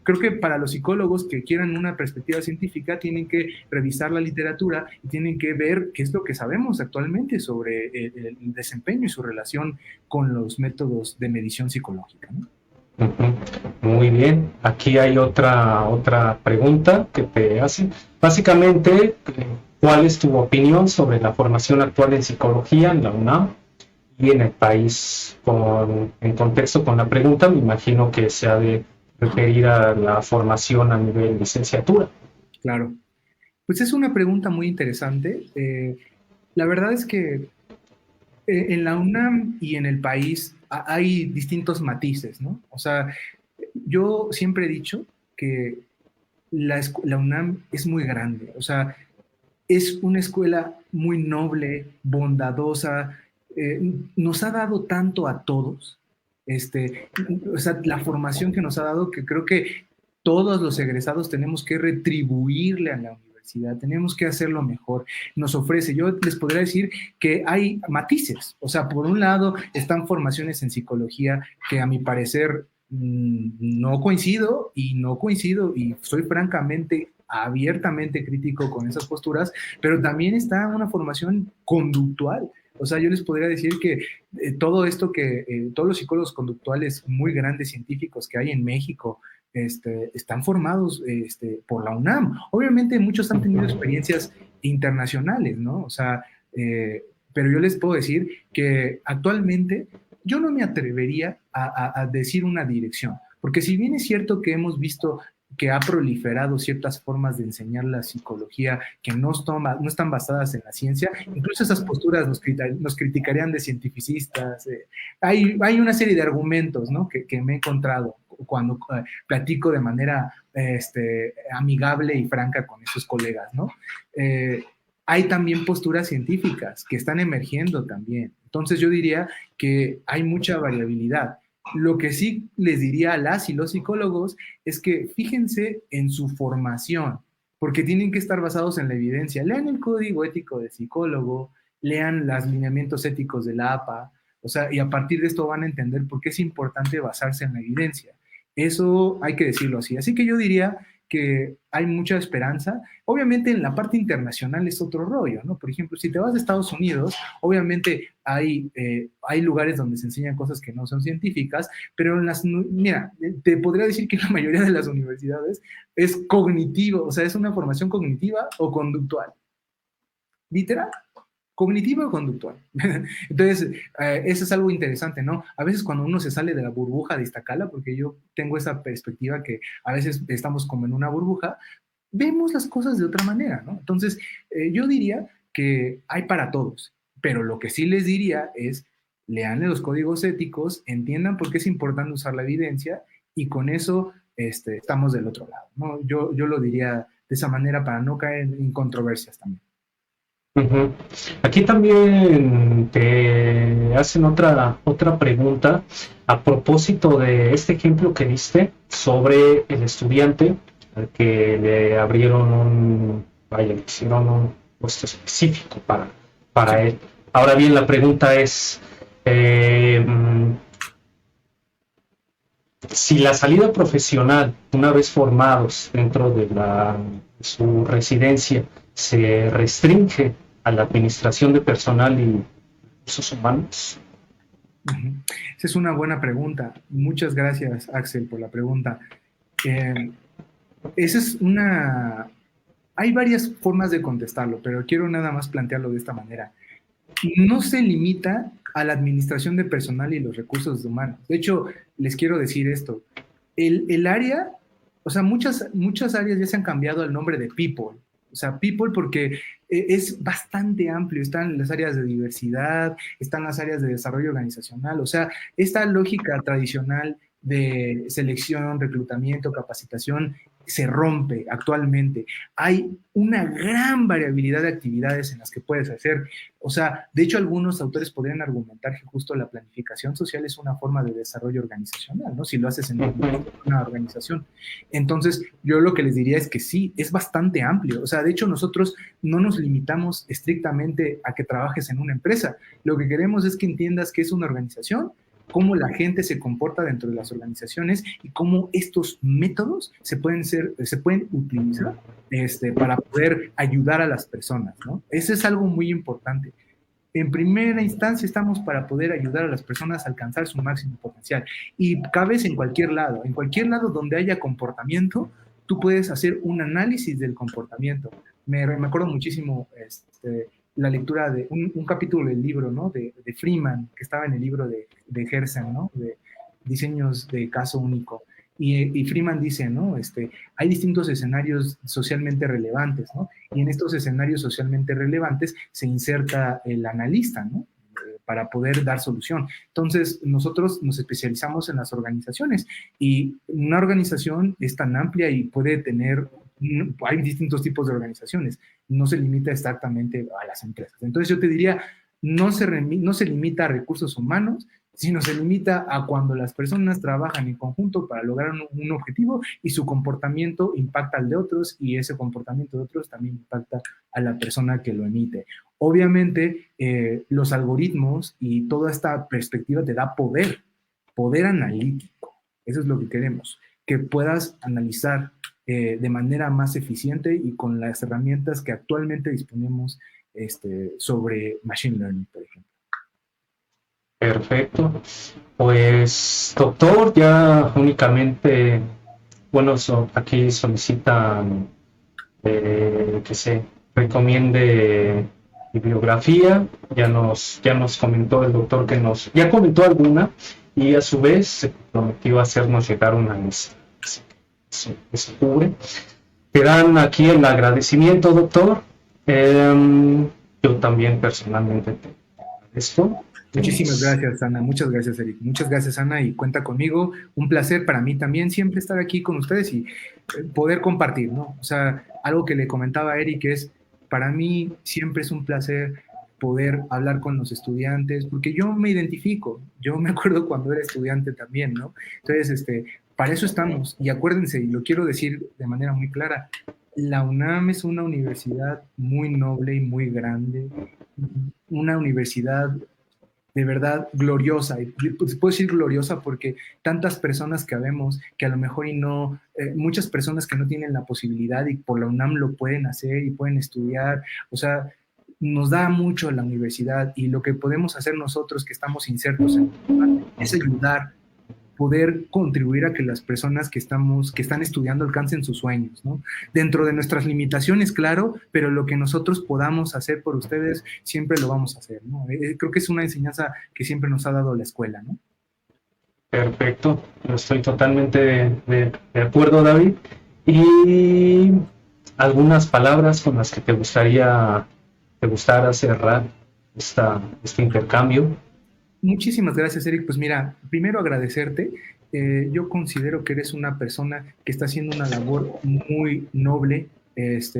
creo que para los psicólogos que quieran una perspectiva científica tienen que revisar la literatura y tienen que ver qué es lo que sabemos actualmente sobre el desempeño y su relación con los métodos de medición psicológica, ¿no? Muy bien, aquí hay otra pregunta que te hacen. Básicamente, ¿cuál es tu opinión sobre la formación actual en psicología en la UNAM y en el país? En contexto con la pregunta, me imagino que se ha de referir a la formación a nivel licenciatura. Claro. Pues es una pregunta muy interesante. La verdad es que en la UNAM y en el país hay distintos matices, ¿no? O sea, yo siempre he dicho que la UNAM es muy grande, o sea, es una escuela muy noble, bondadosa, nos ha dado tanto a todos, o sea, la formación que nos ha dado, que creo que todos los egresados tenemos que retribuirle a la universidad, tenemos que hacerlo mejor, nos ofrece. Yo les podría decir que hay matices, o sea, por un lado están formaciones en psicología que a mi parecer no coincido y soy francamente abiertamente crítico con esas posturas, pero también está una formación conductual O sea, yo les podría decir que todo esto todos los psicólogos conductuales muy grandes científicos que hay en México, están formados por la UNAM. Obviamente muchos han tenido experiencias internacionales, ¿no? O sea, pero yo les puedo decir que actualmente yo no me atrevería a decir una dirección, porque si bien es cierto que hemos visto que ha proliferado ciertas formas de enseñar la psicología que no están basadas en la ciencia, incluso esas posturas nos criticarían de cientificistas. Hay una serie de argumentos, ¿no?, que me he encontrado cuando platico de manera amigable y franca con esos colegas, ¿no? Hay también posturas científicas que están emergiendo también. Entonces yo diría que hay mucha variabilidad. Lo que sí les diría a las y los psicólogos es que fíjense en su formación, porque tienen que estar basados en la evidencia. Lean el código ético de psicólogo, lean los lineamientos éticos de la APA, o sea, y a partir de esto van a entender por qué es importante basarse en la evidencia. Eso hay que decirlo así. Así que yo diría que hay mucha esperanza. Obviamente en la parte internacional es otro rollo, ¿no? Por ejemplo, si te vas a Estados Unidos, obviamente hay lugares donde se enseñan cosas que no son científicas, pero mira, te podría decir que la mayoría de las universidades es cognitivo, o sea, es una formación cognitiva o conductual. Literal, cognitiva o conductual. Entonces, eso es algo interesante, ¿no? A veces cuando uno se sale de la burbuja de Iztacala, porque yo tengo esa perspectiva que a veces estamos como en una burbuja, vemos las cosas de otra manera, ¿no? Entonces, yo diría que hay para todos, pero lo que sí les diría es, lean los códigos éticos, entiendan por qué es importante usar la evidencia y con eso estamos del otro lado, ¿no? Yo lo diría de esa manera para no caer en controversias también. Ujú. Aquí también te hacen otra pregunta a propósito de este ejemplo que diste sobre el estudiante al que le abrieron le hicieron un puesto específico para él. Ahora bien, la pregunta es, eh, si la salida profesional, una vez formados dentro de su residencia, se restringe a la administración de personal y recursos humanos. Esa es una buena pregunta. Muchas gracias, Axel, por la pregunta. Esa es una... Hay varias formas de contestarlo, pero quiero nada más plantearlo de esta manera. No se limita a la administración de personal y los recursos humanos. De hecho, les quiero decir esto. El área, o sea, muchas áreas ya se han cambiado al nombre de people. O sea, people porque es bastante amplio. Están las áreas de diversidad, están las áreas de desarrollo organizacional. O sea, esta lógica tradicional de selección, reclutamiento, capacitación, se rompe actualmente. Hay una gran variabilidad de actividades en las que puedes hacer. O sea, de hecho, algunos autores podrían argumentar que justo la planificación social es una forma de desarrollo organizacional, ¿no? Si lo haces en una organización. Entonces, yo lo que les diría es que sí, es bastante amplio. O sea, de hecho, nosotros no nos limitamos estrictamente a que trabajes en una empresa. Lo que queremos es que entiendas que es una organización, cómo la gente se comporta dentro de las organizaciones y cómo estos métodos se pueden utilizar para poder ayudar a las personas, ¿no? Eso es algo muy importante. En primera instancia estamos para poder ayudar a las personas a alcanzar su máximo potencial y cabes en cualquier lado donde haya comportamiento, tú puedes hacer un análisis del comportamiento. Me acuerdo muchísimo la lectura de un capítulo del libro, ¿no? de Freeman, que estaba en el libro de Gersen, ¿no? De diseños de caso único. Y Freeman dice, ¿no? Hay distintos escenarios socialmente relevantes, ¿no? Y en estos escenarios socialmente relevantes se inserta el analista, ¿no? Para poder dar solución. Entonces, nosotros nos especializamos en las organizaciones y una organización es tan amplia y puede tener, hay distintos tipos de organizaciones, no se limita exactamente a las empresas. Entonces, yo te diría, no se limita a recursos humanos, sino se limita a cuando las personas trabajan en conjunto para lograr un objetivo y su comportamiento impacta al de otros y ese comportamiento de otros también impacta a la persona que lo emite. Obviamente, los algoritmos y toda esta perspectiva te da poder analítico. Eso es lo que queremos, que puedas analizar de manera más eficiente y con las herramientas que actualmente disponemos sobre Machine Learning, por ejemplo. Perfecto. Pues, doctor, ya únicamente, bueno, aquí solicitan que se recomiende bibliografía. Ya nos comentó el doctor ya comentó alguna y a su vez se prometió hacernos llegar una lista. Eso cubre. Quedan aquí el agradecimiento, doctor. Yo también personalmente te agradezco. Muchísimas gracias, Ana. Muchas gracias, Eric. Muchas gracias, Ana, y cuenta conmigo. Un placer para mí también siempre estar aquí con ustedes y poder compartir, ¿no? O sea, algo que le comentaba a Eric es, para mí siempre es un placer poder hablar con los estudiantes, porque yo me identifico. Yo me acuerdo cuando era estudiante también, ¿no? Entonces, para eso estamos. Y acuérdense, y lo quiero decir de manera muy clara, la UNAM es una universidad muy noble y muy grande, una universidad de verdad gloriosa, y pues, puedo decir gloriosa porque tantas personas que habemos, que a lo mejor y no, muchas personas que no tienen la posibilidad y por la UNAM lo pueden hacer y pueden estudiar, o sea, nos da mucho la universidad y lo que podemos hacer nosotros que estamos insertos en es ayudar, poder contribuir a que las personas que están estudiando alcancen sus sueños, ¿no? Dentro de nuestras limitaciones, claro, pero lo que nosotros podamos hacer por ustedes, siempre lo vamos a hacer, ¿no? Creo que es una enseñanza que siempre nos ha dado la escuela, ¿no? Perfecto, estoy totalmente de acuerdo, David. Y algunas palabras con las que te gustara cerrar este intercambio. Muchísimas gracias, Eric. Pues mira, primero agradecerte. Yo considero que eres una persona que está haciendo una labor muy noble,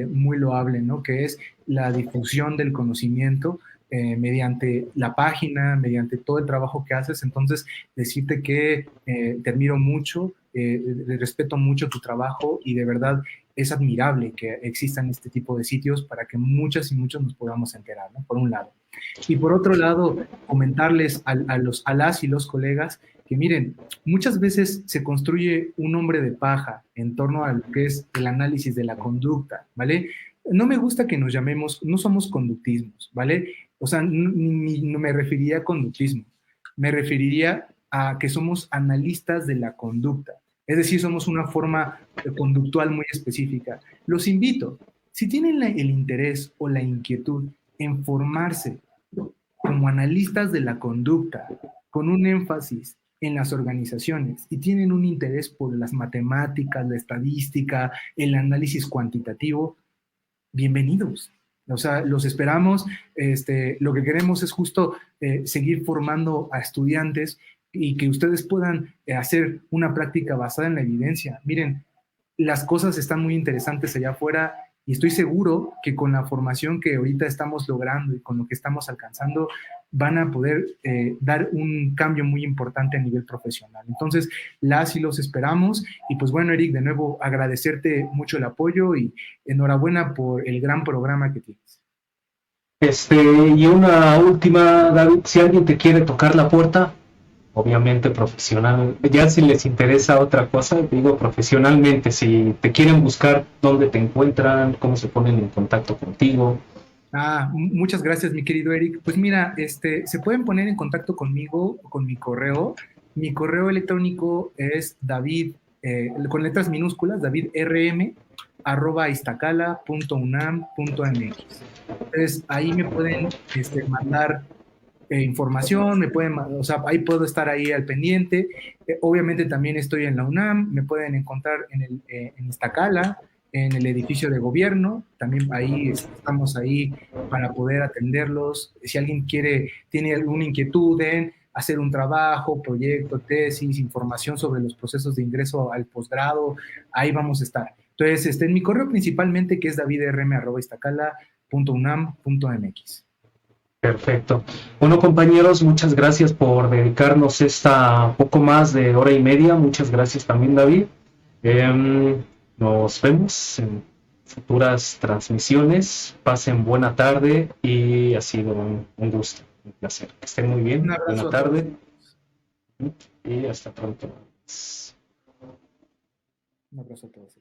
muy loable, ¿no? Que es la difusión del conocimiento mediante la página, mediante todo el trabajo que haces. Entonces, decirte que te admiro mucho, respeto mucho tu trabajo y de verdad es admirable que existan este tipo de sitios para que muchas y muchos nos podamos enterar, ¿no? Por un lado. Y por otro lado, comentarles a las y los colegas que miren, muchas veces se construye un hombre de paja en torno a lo que es el análisis de la conducta, ¿vale? No me gusta que nos llamemos, no somos conductismos, ¿vale? O sea, no me referiría a conductismo, me referiría a que somos analistas de la conducta, es decir, somos una forma conductual muy específica. Los invito, si tienen el interés o la inquietud en formarse como analistas de la conducta, con un énfasis en las organizaciones y tienen un interés por las matemáticas, la estadística, el análisis cuantitativo, bienvenidos. O sea, los esperamos. Lo que queremos es justo seguir formando a estudiantes y que ustedes puedan hacer una práctica basada en la evidencia. Miren, las cosas están muy interesantes allá afuera y estoy seguro que con la formación que ahorita estamos logrando y con lo que estamos alcanzando, van a poder dar un cambio muy importante a nivel profesional. Entonces, las y los esperamos. Y pues bueno, Eric, de nuevo agradecerte mucho el apoyo y enhorabuena por el gran programa que tienes. Y una última, David, si alguien te quiere tocar la puerta, obviamente profesional, ya si les interesa otra cosa, digo profesionalmente, si te quieren buscar, dónde te encuentran, cómo se ponen en contacto contigo. Muchas gracias, mi querido Eric. Pues mira, se pueden poner en contacto conmigo con mi correo. Mi correo electrónico es David, con letras minúsculas, davidrm@iztacala.unam.mx. Entonces, ahí me pueden mandar información, o sea, ahí puedo estar ahí al pendiente. Obviamente también estoy en la UNAM, me pueden encontrar en Iztacala, en el edificio de gobierno, también ahí estamos ahí para poder atenderlos. Si alguien tiene alguna inquietud en hacer un trabajo, proyecto, tesis, información sobre los procesos de ingreso al posgrado, ahí vamos a estar. Entonces, en mi correo principalmente, que es davidrm@iztacala.unam.mx. Perfecto. Bueno, compañeros, muchas gracias por dedicarnos esta poco más de hora y media. Muchas gracias también, David. Nos vemos en futuras transmisiones. Pasen buena tarde y ha sido un gusto, un placer. Que estén muy bien. Un abrazo Buena tarde y hasta pronto. Un abrazo a todos.